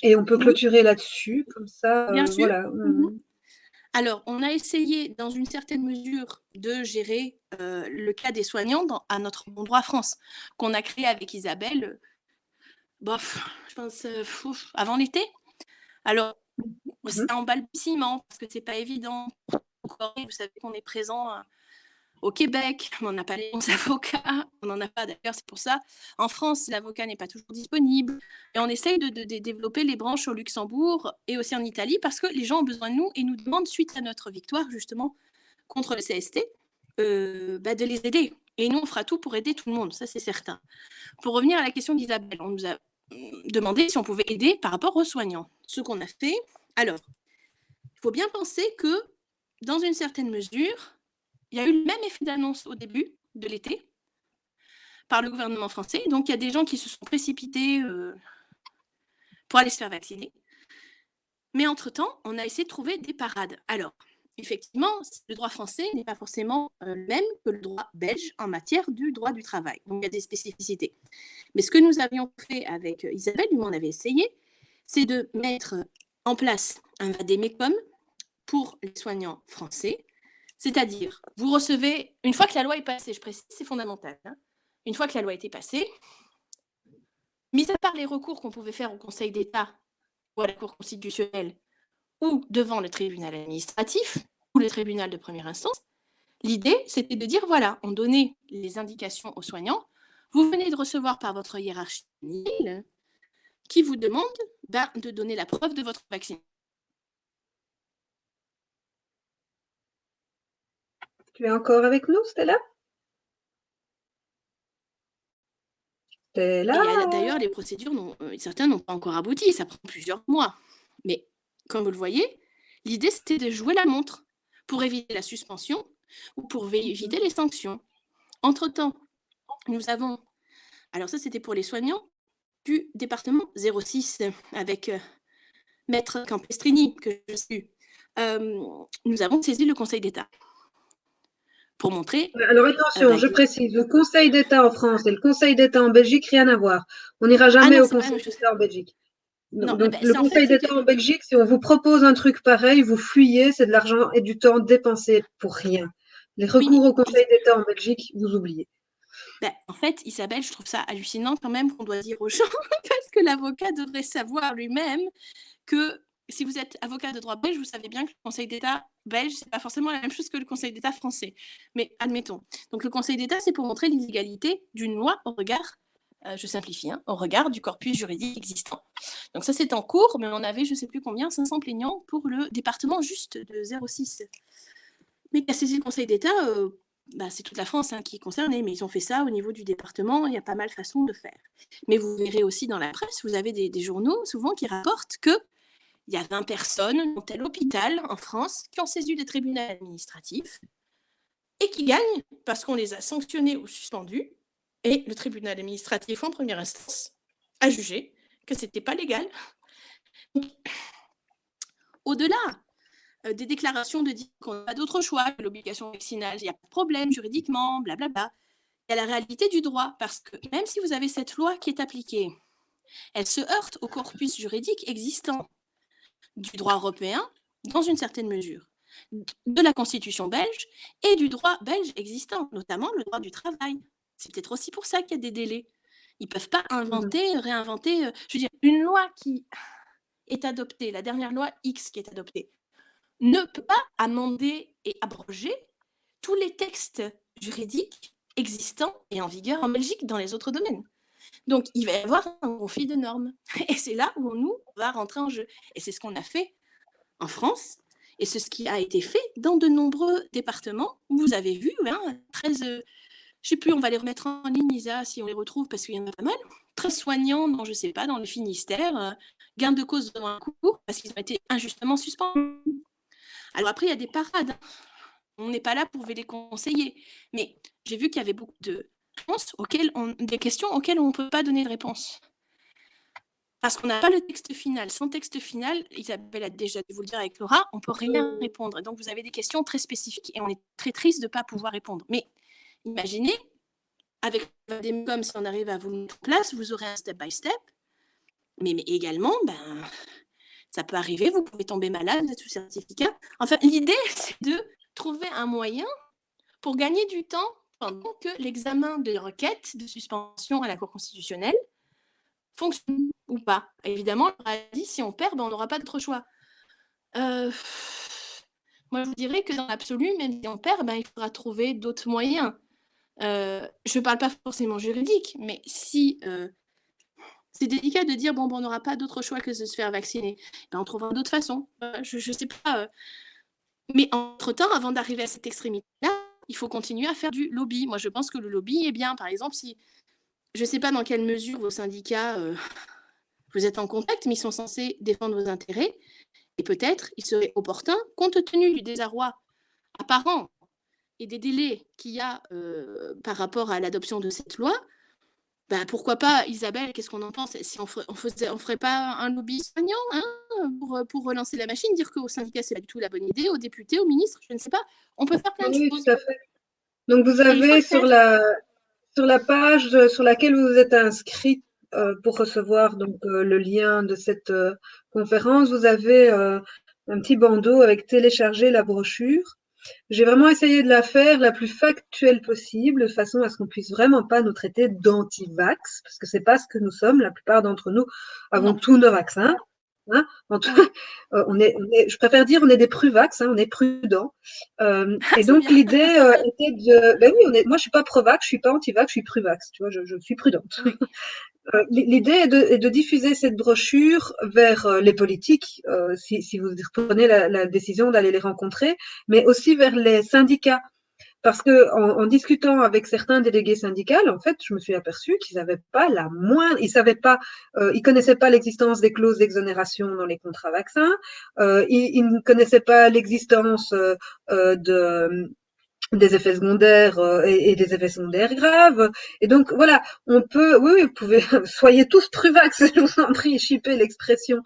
Et on peut clôturer là-dessus, comme ça, Bien sûr. voilà. Alors, on a essayé, dans une certaine mesure, de gérer le cas des soignants à notre Bon Droit France, qu'on a créé avec Isabelle, je pense, avant l'été. Alors, c'est en balbutiement, parce que c'est pas évident. Vous savez qu'on est présent au Québec, on n'a pas les bons avocats, on n'en a pas d'ailleurs, c'est pour ça. En France, l'avocat n'est pas toujours disponible. Et on essaye de développer les branches au Luxembourg et aussi en Italie, parce que les gens ont besoin de nous et nous demandent, suite à notre victoire, justement, contre le CST, de les aider. Et nous, on fera tout pour aider tout le monde, ça c'est certain. Pour revenir à la question d'Isabelle, on nous a demandé si on pouvait aider par rapport aux soignants. Ce qu'on a fait, alors, il faut bien penser que, dans une certaine mesure, il y a eu le même effet d'annonce au début de l'été par le gouvernement français. Donc, il y a des gens qui se sont précipités pour aller se faire vacciner. Mais entre-temps, on a essayé de trouver des parades. Alors, effectivement, le droit français n'est pas forcément le même que le droit belge en matière du droit du travail. Donc, il y a des spécificités. Mais ce que nous avions fait avec Isabelle, du moins on avait essayé, c'est de mettre en place un vadémécum pour les soignants français. C'est-à-dire, vous recevez, une fois que la loi est passée, je précise, c'est fondamental, hein, une fois que la loi a été passée, mis à part les recours qu'on pouvait faire au Conseil d'État ou à la Cour constitutionnelle ou devant le tribunal administratif ou le tribunal de première instance, l'idée, c'était de dire, voilà, on donnait les indications aux soignants, vous venez de recevoir par votre hiérarchie qui vous demande de donner la preuve de votre vaccin. Tu es encore avec nous, Stella? Stella? Et d'ailleurs, les procédures, certaines n'ont pas encore abouti, ça prend plusieurs mois. Mais comme vous le voyez, l'idée, c'était de jouer la montre pour éviter la suspension ou pour éviter les sanctions. Entre-temps, nous avons, alors ça c'était pour les soignants du département 06 avec Maître Campestrini, que je salue. nous avons saisi le Conseil d'État pour montrer. Alors attention, je précise, le Conseil d'État en France et le Conseil d'État en Belgique, rien à voir. On n'ira jamais au Conseil d'État en Belgique. Non, donc le Conseil d'État en Belgique, si on vous propose un truc pareil, vous fuyez, c'est de l'argent et du temps dépensé pour rien. Les recours au Conseil d'État en Belgique, vous oubliez. En fait, Isabelle, je trouve ça hallucinant quand même qu'on doit dire aux gens, parce que l'avocat devrait savoir lui-même que si vous êtes avocat de droit belge, vous savez bien que le Conseil d'État belge, c'est pas forcément la même chose que le Conseil d'État français. Mais admettons. Donc le Conseil d'État, c'est pour montrer l'illégalité d'une loi au regard, je simplifie, au regard du corpus juridique existant. Donc ça, c'est en cours, mais on avait, je ne sais plus combien, 500 plaignants pour le département juste de 06. Mais qu'a saisi le Conseil d'État, c'est toute la France qui est concernée, mais ils ont fait ça au niveau du département, il y a pas mal de façons de faire. Mais vous verrez aussi dans la presse, vous avez des journaux souvent qui rapportent qu'il y a 20 personnes dans tel hôpital en France qui ont saisi les tribunaux administratifs et qui gagnent parce qu'on les a sanctionnés ou suspendus, et le tribunal administratif en première instance a jugé que ce n'était pas légal. Donc, au-delà des déclarations de dire qu'on n'a pas d'autre choix que l'obligation vaccinale, il n'y a pas de problème juridiquement, blablabla. Il y a la réalité du droit, parce que même si vous avez cette loi qui est appliquée, elle se heurte au corpus juridique existant du droit européen, dans une certaine mesure, de la Constitution belge et du droit belge existant, notamment le droit du travail. C'est peut-être aussi pour ça qu'il y a des délais. Ils ne peuvent pas inventer, réinventer. Je veux dire, une loi qui est adoptée, la dernière loi X qui est adoptée, ne peut pas amender et abroger tous les textes juridiques existants et en vigueur en Belgique dans les autres domaines. Donc, il va y avoir un conflit de normes. Et c'est là où nous, on va rentrer en jeu. Et c'est ce qu'on a fait en France. Et c'est ce qui a été fait dans de nombreux départements où vous avez vu 13, je ne sais plus, on va les remettre en ligne, Isa, si on les retrouve, parce qu'il y en a pas mal, 13 soignants dans, je ne sais pas, dans le Finistère, gain de cause devant un cours parce qu'ils ont été injustement suspendus. Alors après, il y a des parades. On n'est pas là pour les conseiller. Mais j'ai vu qu'il y avait beaucoup de réponses des questions auxquelles on ne peut pas donner de réponse. Parce qu'on n'a pas le texte final. Sans texte final, Isabelle a déjà dû vous le dire avec Laura, on ne peut rien répondre. Donc, vous avez des questions très spécifiques et on est très triste de ne pas pouvoir répondre. Mais imaginez, avec Vademecum, si on arrive à vous le mettre en place, vous aurez un step by step. Mais également, ça peut arriver, vous pouvez tomber malade, vous êtes sous certificat. Enfin, l'idée, c'est de trouver un moyen pour gagner du temps pendant que l'examen de requête de suspension à la Cour constitutionnelle fonctionne ou pas. Évidemment, on a dit, si on perd, on n'aura pas d'autre choix. Moi, je vous dirais que dans l'absolu, même si on perd, il faudra trouver d'autres moyens. Je ne parle pas forcément juridique, mais si... c'est délicat de dire, on n'aura pas d'autre choix que de se faire vacciner. On trouvera d'autres façons. Je ne sais pas. Mais entre-temps, avant d'arriver à cette extrémité-là, il faut continuer à faire du lobby. Moi, je pense que le lobby est bien. Par exemple, si je ne sais pas dans quelle mesure vos syndicats, vous êtes en contact, mais ils sont censés défendre vos intérêts. Et peut-être, il serait opportun, compte tenu du désarroi apparent et des délais qu'il y a par rapport à l'adoption de cette loi, pourquoi pas, Isabelle, qu'est-ce qu'on en pense? Si on ferait pas un lobby soignant pour relancer la machine, dire qu'au syndicat, c'est pas du tout la bonne idée, aux députés, aux ministres, je ne sais pas. On peut faire plein de choses. Tout à fait. Donc, vous avez sur la page sur laquelle vous êtes inscrit pour recevoir le lien de cette conférence, vous avez un petit bandeau avec télécharger la brochure. J'ai vraiment essayé de la faire la plus factuelle possible, de façon à ce qu'on puisse vraiment pas nous traiter d'anti-vax, parce que c'est pas ce que nous sommes. La plupart d'entre nous avons tous nos vaccins. Je préfère dire on est des pruvax, on est prudents. Et donc l'idée était de, moi je suis pas pro-vax, je suis pas anti-vax, je suis pruvax, tu vois, je suis prudente. Oui. L'idée est de diffuser cette brochure vers les politiques, si vous prenez la décision d'aller les rencontrer, mais aussi vers les syndicats. Parce que en discutant avec certains délégués syndicaux, en fait, je me suis aperçue qu'ils n'avaient pas ils connaissaient pas l'existence des clauses d'exonération dans les contrats vaccins, ils ne connaissaient pas l'existence des effets secondaires et des effets secondaires graves. Et donc voilà, vous pouvez, soyez tous pruvax, je vous en prie, shipper l'expression.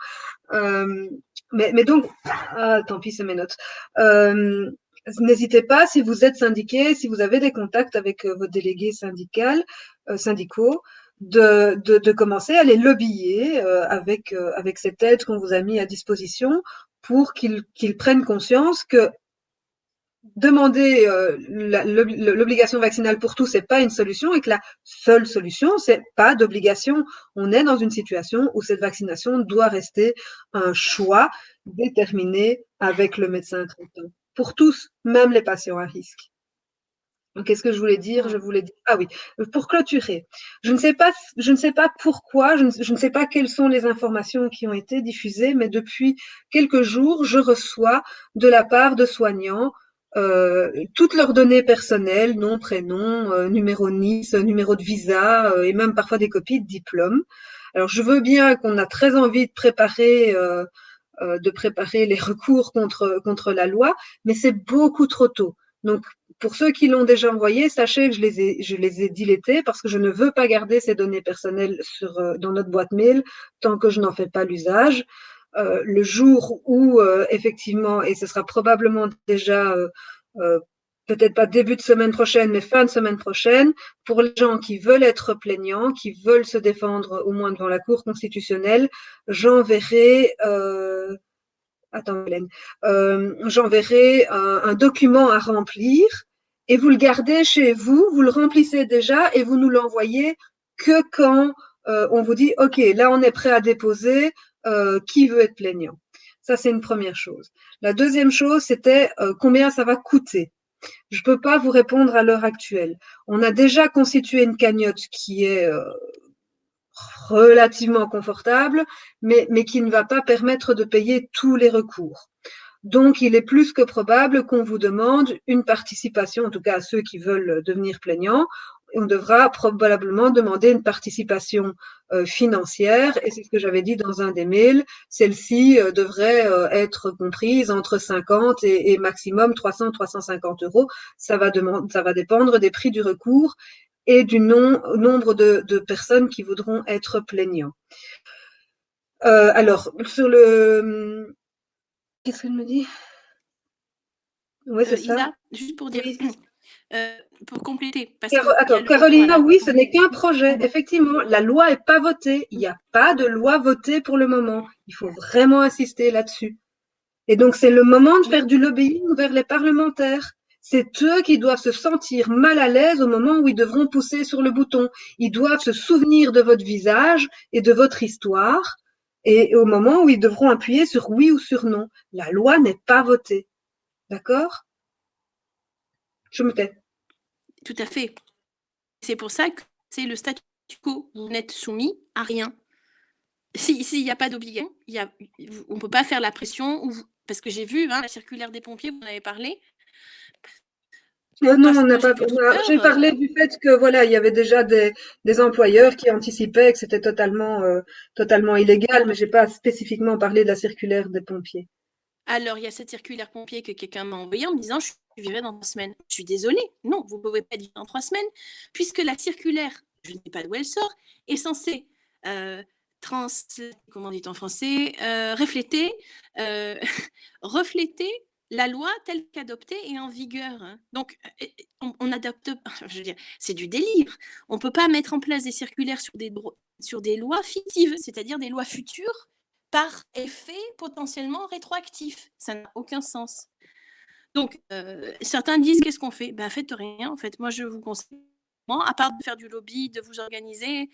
Mais donc, tant pis, c'est mes notes. N'hésitez pas, si vous êtes syndiqué, si vous avez des contacts avec vos délégués syndicaux, de commencer à les lobbyer avec cette aide qu'on vous a mis à disposition pour qu'ils prennent conscience que demander l'obligation vaccinale pour tous, c'est pas une solution et que la seule solution, c'est pas d'obligation. On est dans une situation où cette vaccination doit rester un choix déterminé avec le médecin traitant. Pour tous, même les patients à risque. Qu'est-ce que je voulais dire? Je voulais dire, ah oui, pour clôturer. Je ne sais pas pourquoi, je ne sais pas quelles sont les informations qui ont été diffusées, mais depuis quelques jours, je reçois de la part de soignants toutes leurs données personnelles, nom, prénom, numéro NIS, numéro de visa et même parfois des copies de diplômes. Alors je veux bien qu'on a très envie de préparer les recours contre la loi, mais c'est beaucoup trop tôt. Donc, pour ceux qui l'ont déjà envoyé, sachez que je les ai dilettés parce que je ne veux pas garder ces données personnelles dans notre boîte mail tant que je n'en fais pas l'usage. Le jour où, effectivement, et ce sera probablement déjà euh, peut-être pas début de semaine prochaine, mais fin de semaine prochaine, pour les gens qui veulent être plaignants, qui veulent se défendre au moins devant la Cour constitutionnelle, j'enverrai, attends Hélène, j'enverrai un document à remplir et vous le gardez chez vous, vous le remplissez déjà et vous nous l'envoyez que quand on vous dit, OK, là on est prêt à déposer, qui veut être plaignant? Ça, c'est une première chose. La deuxième chose, c'était combien ça va coûter. Je ne peux pas vous répondre à l'heure actuelle. On a déjà constitué une cagnotte qui est relativement confortable, mais qui ne va pas permettre de payer tous les recours. Donc, il est plus que probable qu'on vous demande une participation, en tout cas à ceux qui veulent devenir plaignants. On devra probablement demander une participation financière, et c'est ce que j'avais dit dans un des mails. Celle-ci devrait être comprise entre 50 et maximum 300-350 euros. Ça va dépendre des prix du recours et du nombre de personnes qui voudront être plaignants. Alors, sur le... Qu'est-ce qu'elle me dit? Oui, c'est ça. Isa, juste pour dire, Oui. pour compléter, parce qu'il y a Attends, le Carolina, voilà. oui, ce n'est qu'un projet. Effectivement, la loi n'est pas votée. Il n'y a pas de loi votée pour le moment. Il faut vraiment insister là-dessus. Et donc, c'est le moment de Oui, faire du lobbying vers les parlementaires. C'est eux qui doivent se sentir mal à l'aise au moment où ils devront pousser sur le bouton. Ils doivent se souvenir de votre visage et de votre histoire. Et au moment où ils devront appuyer sur oui ou sur non. La loi n'est pas votée. D'accord? Je me tais. tout à fait. C'est pour ça que c'est le statu quo. Vous n'êtes soumis à rien. S'il n'y a pas d'obligation, on ne peut pas faire la pression, parce que j'ai vu la circulaire des pompiers, vous en avez parlé. Non, on n'a J'ai pas. vu Twitter. J'ai parlé du fait que voilà, il y avait déjà des employeurs qui anticipaient que c'était totalement illégal, mais j'ai pas spécifiquement parlé de la circulaire des pompiers. Alors, il y a cette circulaire pompier que quelqu'un m'a envoyée en me disant je suis virée dans 3 semaines. Je suis désolée, non, vous ne pouvez pas être virée dans 3 semaines, puisque la circulaire, je ne sais pas d'où elle sort, est censée comment dit en français, refléter la loi telle qu'adoptée et en vigueur. Donc, on adopte, je veux dire, c'est du délire. On ne peut pas mettre en place des circulaires sur des lois fictives, c'est-à-dire des lois futures par effet potentiellement rétroactif. Ça n'a aucun sens. Donc, certains disent qu'est-ce qu'on fait? Ben, faites rien, en fait. Moi, je vous conseille, à part de faire du lobby, de vous organiser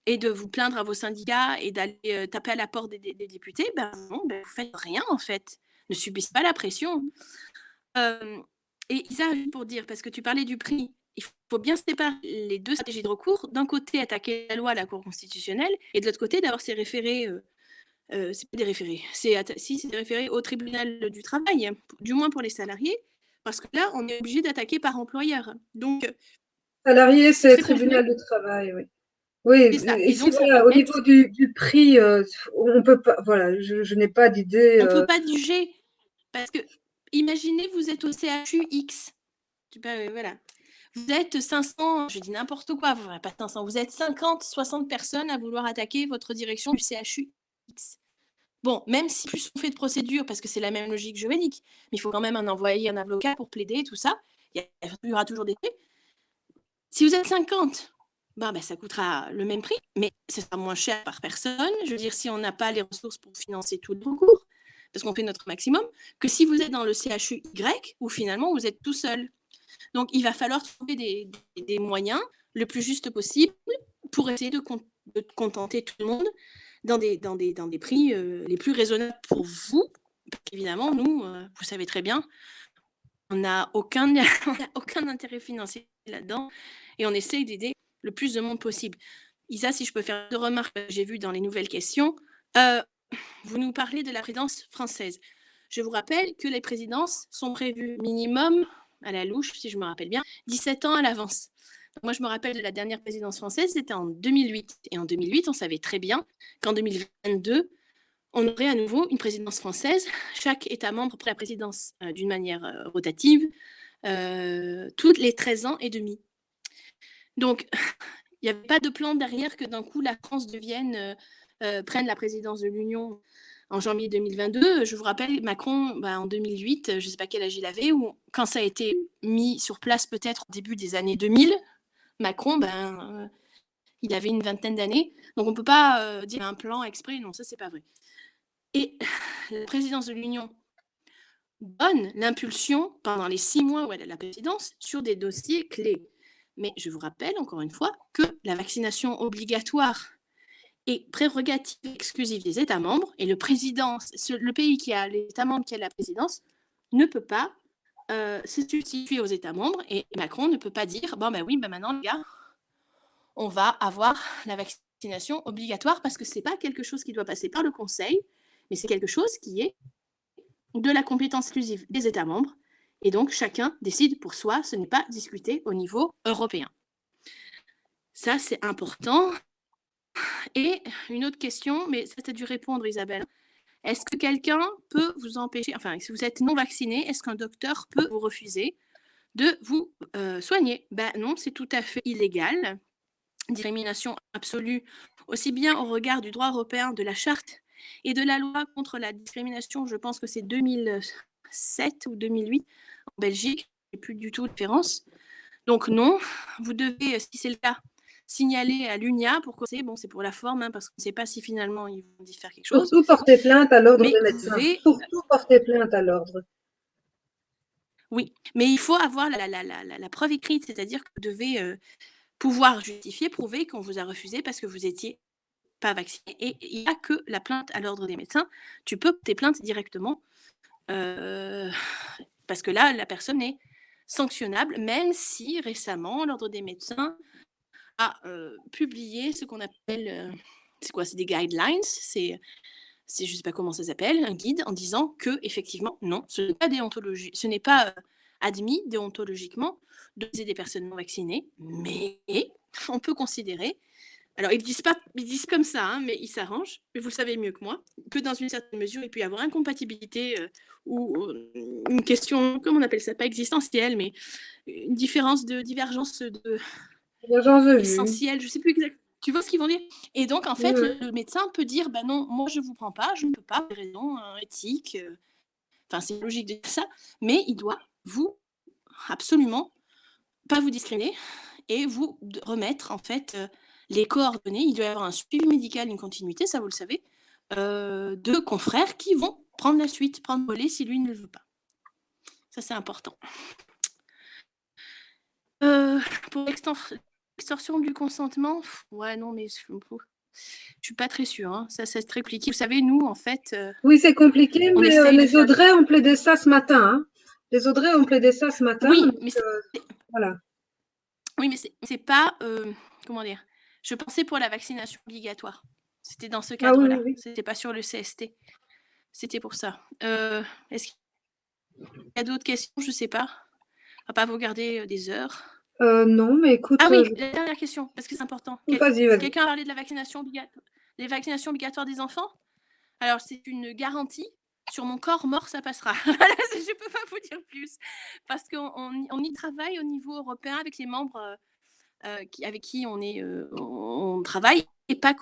et de vous plaindre à vos syndicats et d'aller taper à la porte des députés, ben non, ben, vous faites rien, en fait. Ne subissez pas la pression. Et Isa, pour dire, parce que tu parlais du prix, il faut bien séparer les deux stratégies de recours. D'un côté, attaquer la loi à la Cour constitutionnelle, et de l'autre côté, d'avoir ces référés c'est pas des référés, c'est des référés au tribunal du travail, du moins pour les salariés, parce que là, on est obligé d'attaquer par employeur. Donc, Salarié, c'est c'est très complexe. tribunal du travail, oui. Oui, C'est ça. Et ici, donc, ça voilà, va au mettre. niveau du prix, on peut pas, voilà, je n'ai pas d'idée. On peut pas juger, parce que imaginez, vous êtes au CHUX. Voilà. Vous êtes 500, je dis n'importe quoi, pas 500, vous êtes 50, 60 personnes à vouloir attaquer votre direction du CHUX. Bon, même si plus on fait de procédures, parce que c'est la même logique juridique, mais il faut quand même envoyer un avocat pour plaider, tout ça. Il y aura toujours des frais. Si vous êtes 50, ça coûtera le même prix, mais ce sera moins cher par personne. Je veux dire, si on n'a pas les ressources pour financer tout le recours, parce qu'on fait notre maximum, que si vous êtes dans le CHU Y, où finalement vous êtes tout seul. Donc, il va falloir trouver des moyens le plus juste possible pour essayer de contenter tout le monde dans des prix les plus raisonnables pour vous. Parce qu'évidemment, nous, vous savez très bien, on n'a aucun intérêt financier là-dedans et on essaye d'aider le plus de monde possible. Isa, si je peux faire 2 remarques que j'ai vues dans les nouvelles questions. Vous nous parlez de la présidence française. Je vous rappelle que les présidences sont prévues minimum, à la louche, si je me rappelle bien, 17 ans à l'avance. Moi, je me rappelle de la dernière présidence française, c'était en 2008. Et en 2008, on savait très bien qu'en 2022, on aurait à nouveau une présidence française. Chaque État membre prend la présidence d'une manière rotative, toutes les 13 ans et demi. Donc, il n'y avait pas de plan derrière que d'un coup, la France prenne la présidence de l'Union en janvier 2022. Je vous rappelle, Macron, en 2008, je ne sais pas quel âge il avait, ou quand ça a été mis sur place peut-être au début des années 2000, Macron, il avait une vingtaine d'années. Donc, on ne peut pas dire un plan exprès. Non, ça, c'est pas vrai. Et la présidence de l'Union donne l'impulsion pendant les 6 mois où elle a la présidence sur des dossiers clés. Mais je vous rappelle encore une fois que la vaccination obligatoire est prérogative exclusive des États membres et le pays qui a l'État membre qui a la présidence ne peut pas se substituer aux États membres et Macron ne peut pas dire maintenant les gars, on va avoir la vaccination obligatoire parce que c'est pas quelque chose qui doit passer par le Conseil, mais c'est quelque chose qui est de la compétence exclusive des États membres. Et donc, chacun décide pour soi, ce n'est pas discuté au niveau européen. Ça, c'est important. Et une autre question, mais ça, tu as dû répondre, Isabelle. Est-ce que quelqu'un peut vous empêcher, si vous êtes non vacciné, est-ce qu'un docteur peut vous refuser de vous soigner? Non, c'est tout à fait illégal. Discrimination absolue, aussi bien au regard du droit européen, de la charte et de la loi contre la discrimination, je pense que c'est 2007 ou 2008 en Belgique, il n'y a plus du tout de différence. Donc non, vous devez, si c'est le cas, signaler à l'UNIA pour que c'est pour la forme, parce qu'on ne sait pas si finalement ils vont y faire quelque chose. Surtout porter plainte à l'ordre des médecins. Surtout porter plainte à l'ordre. Oui, mais il faut avoir la preuve écrite, c'est-à-dire que vous devez pouvoir justifier, prouver qu'on vous a refusé parce que vous n'étiez pas vacciné. Et il n'y a que la plainte à l'ordre des médecins. Tu peux porter plainte directement parce que là, la personne est sanctionnable, même si récemment, l'ordre des médecins a publié ce qu'on appelle, c'est des guidelines, je ne sais pas comment ça s'appelle, un guide en disant que effectivement, non, ce n'est pas admis déontologiquement de viser des personnes non vaccinées, mais on peut considérer, alors ils disent comme ça, mais ils s'arrangent, mais vous le savez mieux que moi, que dans une certaine mesure, il peut y avoir incompatibilité ou une question, comment on appelle ça, pas existentielle, mais une divergence de essentielle, je ne sais plus exactement. Tu vois ce qu'ils vont dire? Et donc, en fait, le médecin peut dire, non, moi, je ne vous prends pas, je ne peux pas, pour des raisons éthiques. C'est logique de dire ça, mais il doit absolument pas vous discriminer et vous remettre, en fait, les coordonnées. Il doit y avoir un suivi médical, une continuité, ça, vous le savez, de confrères qui vont prendre la suite, prendre le relais si lui ne le veut pas. Ça, c'est important. Pour l'extorsion du consentement, ouais, non, mais je suis pas très sûre. Hein. Ça, c'est très compliqué. Vous savez, nous, en fait... oui, c'est compliqué, mais les Audrey ont plaidé ça ce matin. Hein. Les Audrey ont plaidé ça ce matin. Oui, donc, mais voilà. Oui, mais c'est pas... comment dire? Je pensais pour la vaccination obligatoire. C'était dans ce cadre-là. Ah, oui. C'était pas sur le CST. C'était pour ça. Est-ce qu'il y a d'autres questions? Je sais pas. On va pas vous garder des heures. Non, mais écoute... Ah oui, la dernière question, parce que c'est important. Vas-y. Quelqu'un a parlé de la vaccination obligatoire, des vaccinations obligatoires des enfants? Alors, c'est une garantie. Sur mon corps mort, ça passera. Je ne peux pas vous dire plus. Parce qu'on y travaille au niveau européen avec les membres avec qui on travaille, et pas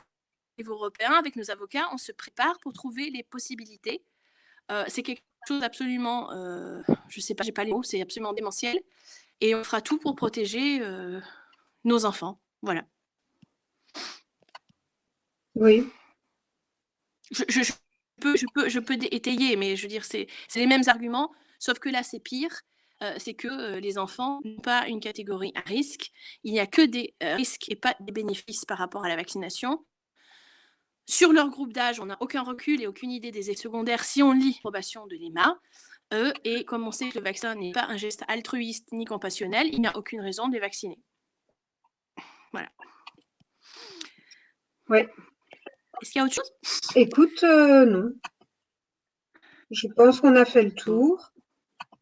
niveau européen, avec nos avocats, on se prépare pour trouver les possibilités. C'est quelque chose absolument, je sais pas, j'ai pas les mots, c'est absolument démentiel. Et on fera tout pour protéger nos enfants. Voilà. Oui. Je peux étayer, mais je veux dire, c'est les mêmes arguments, sauf que là, c'est pire. C'est que les enfants n'ont pas une catégorie à risque. Il n'y a que des risques et pas des bénéfices par rapport à la vaccination. Sur leur groupe d'âge, on n'a aucun recul et aucune idée des effets secondaires si on lit l'approbation de l'EMA. Et comme on sait que le vaccin n'est pas un geste altruiste ni compassionnel, il n'y a aucune raison de les vacciner. Voilà. Oui. Est-ce qu'il y a autre chose? Écoute, non. Je pense qu'on a fait le tour.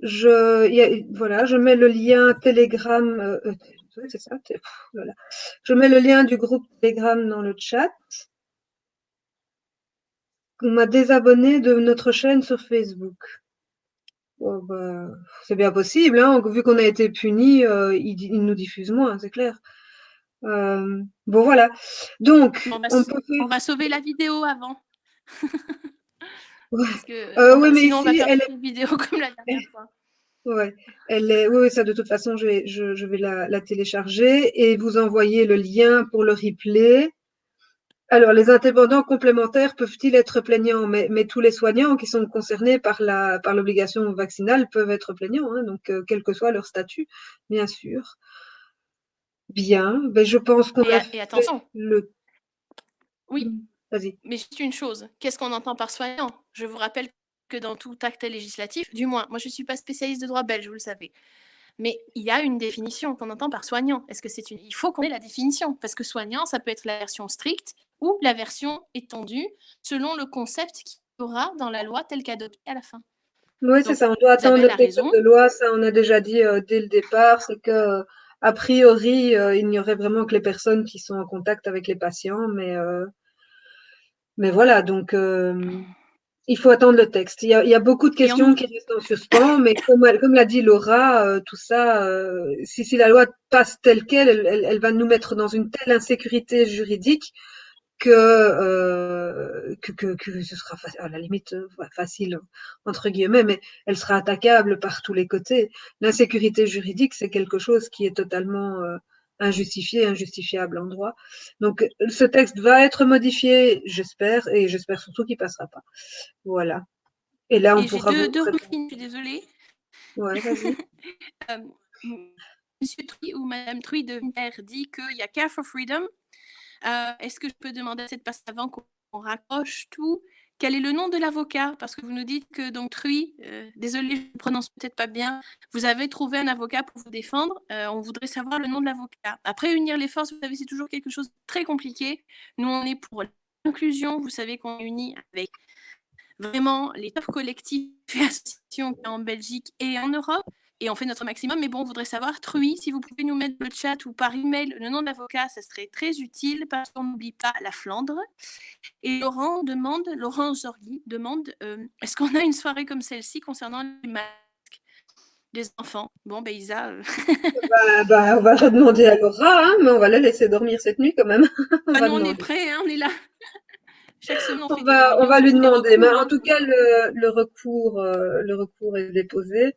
Voilà, je mets le lien Telegram. C'est ça. Voilà. Je mets le lien du groupe Telegram dans le chat. On m'a désabonné de notre chaîne sur Facebook. Oh, bah, c'est bien possible, hein. Vu qu'on a été punis, ils nous diffusent moins, c'est clair. Bon, voilà. Donc, on va sauver la vidéo avant. Ouais. Parce que Oui, mais sinon, on va ici, faire une vidéo comme la dernière fois. Ouais, oui, ça de toute façon, je vais la télécharger et vous envoyer le lien pour le replay. Alors, les intervenants complémentaires peuvent-ils être plaignants? Mais tous les soignants qui sont concernés par l'obligation vaccinale peuvent être plaignants, hein, donc quel que soit leur statut, bien sûr. Bien, ben je pense qu'on a Et attention. fait le. Oui. Vas-y. Mais juste une chose, qu'est-ce qu'on entend par soignant? Je vous rappelle que dans tout acte législatif, du moins, moi je ne suis pas spécialiste de droit belge, vous le savez, mais il y a une définition qu'on entend par soignant. Est-ce que c'est Il faut qu'on ait la définition, parce que soignant, ça peut être la version stricte ou la version étendue, selon le concept qu'il y aura dans la loi telle qu'adoptée à la fin. Oui, c'est ça, on doit attendre le texte de loi, ça on a déjà dit dès le départ, c'est que a priori, il n'y aurait vraiment que les personnes qui sont en contact avec les patients, mais voilà, donc il faut attendre le texte. Il y a beaucoup de questions qui restent en suspens, mais comme l'a dit Laura, tout ça, si la loi passe telle quelle, elle va nous mettre dans une telle insécurité juridique que ce sera à la limite facile entre guillemets, mais elle sera attaquable par tous les côtés. L'insécurité juridique, c'est quelque chose qui est totalement injustifié, injustifiable en droit. Donc ce texte va être modifié, j'espère, et j'espère surtout qu'il passera pas. Voilà. Et là, on pourra j'ai deux requins, je suis désolée. Ouais, vas-y. Monsieur Truy ou Madame Truy de Vinter dit qu'il y a Care for Freedom. Est-ce que je peux demander à cette personne avant qu'on raccroche tout? Quel est le nom de l'avocat? Parce que vous nous dites que donc Truy, désolée, je ne prononce peut-être pas bien, vous avez trouvé un avocat pour vous défendre. On voudrait savoir le nom de l'avocat. Après, unir les forces, vous savez, c'est toujours quelque chose de très compliqué. Nous, on est pour l'inclusion. Vous savez qu'on est unis avec vraiment les top collectifs et associations en Belgique et en Europe. Et on fait notre maximum. Mais bon, on voudrait savoir, Truy, si vous pouvez nous mettre le chat ou par email le nom de l'avocat, ça serait très utile parce qu'on n'oublie pas la Flandre. Et Laurent Zorghi demande est-ce qu'on a une soirée comme celle-ci concernant les masques des enfants? Bon, ben Isa. On va redemander à Laura, hein, mais on va la laisser dormir cette nuit quand même. Nous, on est prêts, hein, on est là. Chaque semaine, on fait des on réunions va lui sur des demander. Mais recours. en tout cas, le recours est déposé.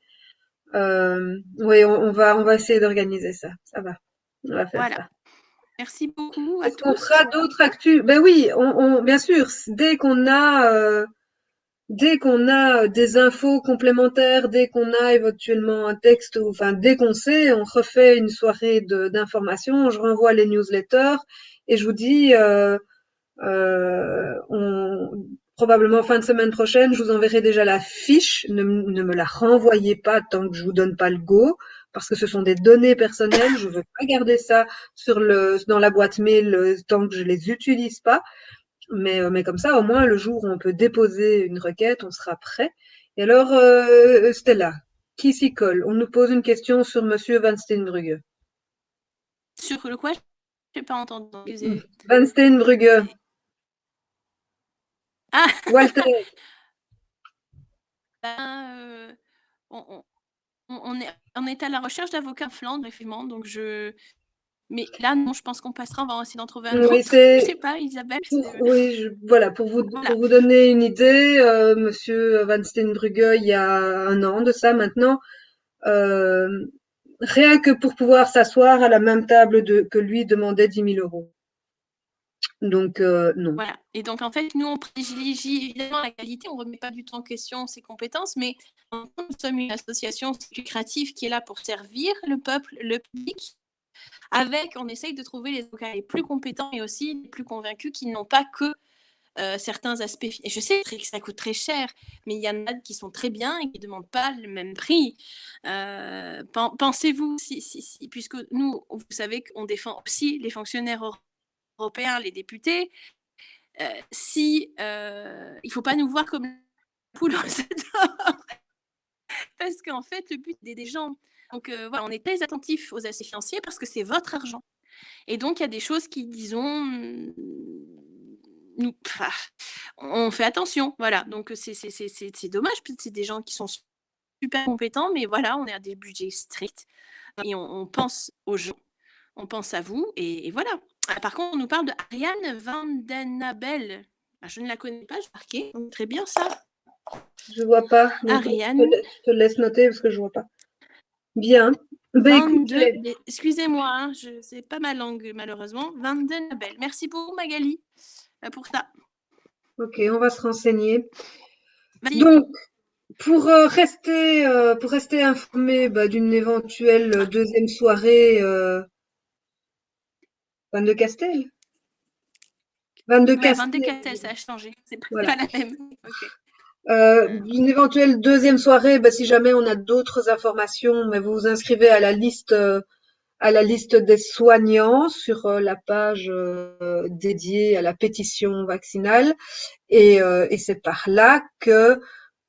Oui, on va essayer d'organiser ça. Ça va. On va faire ça. Merci beaucoup à Est-ce tous. qu'on fera d'autres actus? Ben oui, bien sûr, dès qu'on a des infos complémentaires, dès qu'on a éventuellement un texte, enfin dès qu'on sait, on refait une soirée d'information. Je renvoie les newsletters et je vous dis, probablement fin de semaine prochaine, je vous enverrai déjà la fiche. Ne me la renvoyez pas tant que je vous donne pas le go, parce que ce sont des données personnelles. Je veux pas garder ça dans la boîte mail tant que je les utilise pas. Mais comme ça, au moins, le jour où on peut déposer une requête, on sera prêt. Et alors, Stella, qui s'y colle? On nous pose une question sur Monsieur Van Steenbrugge. Sur le quoi? Je n'ai pas entendu. Van Steenbrugge. Ah Walter. On est à la recherche d'avocats en Flandre, effectivement, donc je Mais là, non, je pense qu'on passera, on va essayer d'en trouver un Oui, autre. Je sais pas, Isabelle. voilà, pour vous donner une idée, Monsieur Van Steenbrugge, il y a 1 an de ça maintenant, rien que pour pouvoir s'asseoir à la même table que lui demandait 10 000 €. Donc, non. Voilà. Et donc, en fait, nous, on privilégie évidemment la qualité, on ne remet pas du tout en question ses compétences, mais nous sommes une association créative qui est là pour servir le peuple, le public. On essaye de trouver les avocats les plus compétents et aussi les plus convaincus qui n'ont pas que certains aspects. Et je sais que ça coûte très cher, mais il y en a qui sont très bien et qui ne demandent pas le même prix. Pensez-vous, puisque nous, vous savez qu'on défend aussi les fonctionnaires européens, les députés, il ne faut pas nous voir comme poule aux œufs d'or, parce qu'en fait, le but des gens. Donc voilà, on est très attentifs aux aspects financiers parce que c'est votre argent. Et donc, il y a des choses qui, disons, on fait attention. Voilà, donc c'est dommage, c'est des gens qui sont super compétents, mais voilà, on est à des budgets stricts et on pense aux gens, on pense à vous, et voilà. Par contre, on nous parle de Ariane Van Den Abel. Je ne la connais pas, j'ai marqué. Donc, très bien ça. Je vois pas. Ariane. Je te laisse noter parce que je vois pas. Bien. Excusez-moi, hein, c'est pas ma langue malheureusement. Van Den Abel. Merci beaucoup Magali pour ça. Ok, on va se renseigner. Vas-y. Donc, pour rester informé d'une éventuelle deuxième soirée, Van de Castel. Van de Castel, ça a changé. C'est Voilà. pas la même. Okay. D'une éventuelle deuxième soirée, si jamais on a d'autres informations, mais vous vous inscrivez à la liste des soignants sur la page dédiée à la pétition vaccinale, et c'est par là que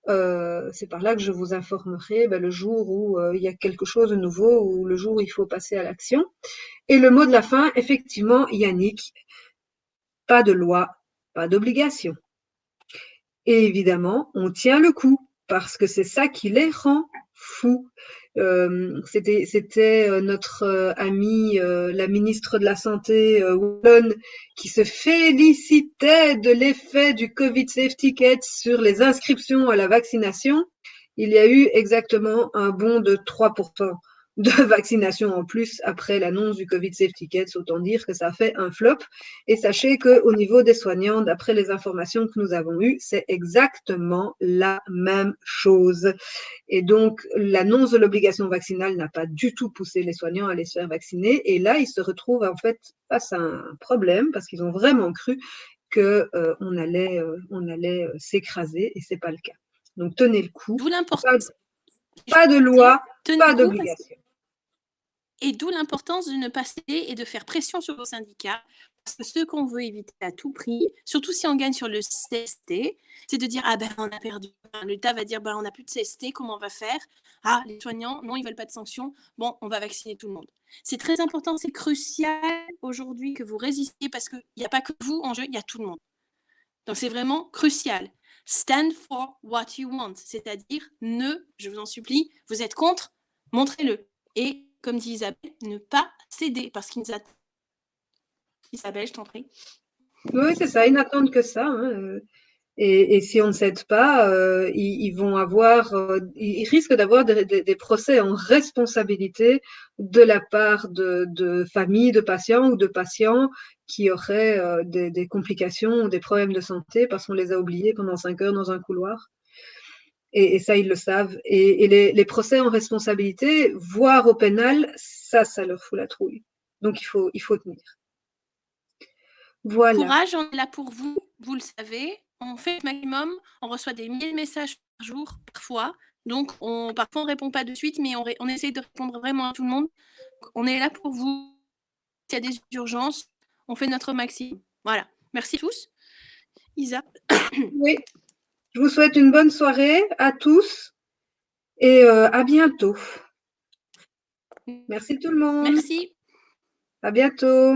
je vous informerai le jour où il y a quelque chose de nouveau, ou le jour où il faut passer à l'action. Et le mot de la fin, effectivement, Yannick, pas de loi, pas d'obligation. Et évidemment, on tient le coup, parce que c'est ça qui les rend fous. C'était notre amie, la ministre de la Santé, wallonne, qui se félicitait de l'effet du Covid Safety Kit sur les inscriptions à la vaccination. Il y a eu exactement un bond de 3% de vaccination en plus après l'annonce du Covid Safety Kit. Autant dire que ça a fait un flop. Et sachez qu'au niveau des soignants, d'après les informations que nous avons eues, c'est exactement la même chose. Et donc, l'annonce de l'obligation vaccinale n'a pas du tout poussé les soignants à aller se faire vacciner. Et là, ils se retrouvent en fait face à un problème parce qu'ils ont vraiment cru qu'on allait s'écraser, et c'est pas le cas. Donc, tenez le coup. D'où l'importance. Pas de loi, pas d'obligation. Et d'où l'importance de ne pas céder et de faire pression sur vos syndicats. Parce que ce qu'on veut éviter à tout prix, surtout si on gagne sur le CST, c'est de dire on a perdu. L'État va dire on n'a plus de CST, comment on va faire? Les soignants, non, ils veulent pas de sanctions. Bon, on va vacciner tout le monde. C'est très important, c'est crucial aujourd'hui que vous résistiez, parce qu'il n'y a pas que vous en jeu, il y a tout le monde. Donc c'est vraiment crucial. Stand for what you want, c'est-à-dire je vous en supplie, vous êtes contre, montrez-le. Et comme dit Isabelle, ne pas céder, parce qu'ils nous attendent. Isabelle, je t'en prie. Oui, c'est ça, ils n'attendent que ça. Et si on ne cède pas, ils risquent d'avoir des procès en responsabilité de la part de familles de patients ou de patients qui auraient des complications ou des problèmes de santé parce qu'on les a oubliés pendant 5 heures dans un couloir. Et ça, ils le savent. Et les procès en responsabilité, voire au pénal, ça leur fout la trouille. Donc, il faut tenir. Voilà. Courage, on est là pour vous, vous le savez. On fait le maximum, on reçoit des milliers de messages par jour, parfois. Donc, parfois, on ne répond pas de suite, mais on essaye de répondre vraiment à tout le monde. On est là pour vous. S'il y a des urgences, on fait notre maximum. Voilà. Merci à tous. Isa. Oui. Je vous souhaite une bonne soirée à tous et à bientôt. Merci tout le monde. Merci. À bientôt.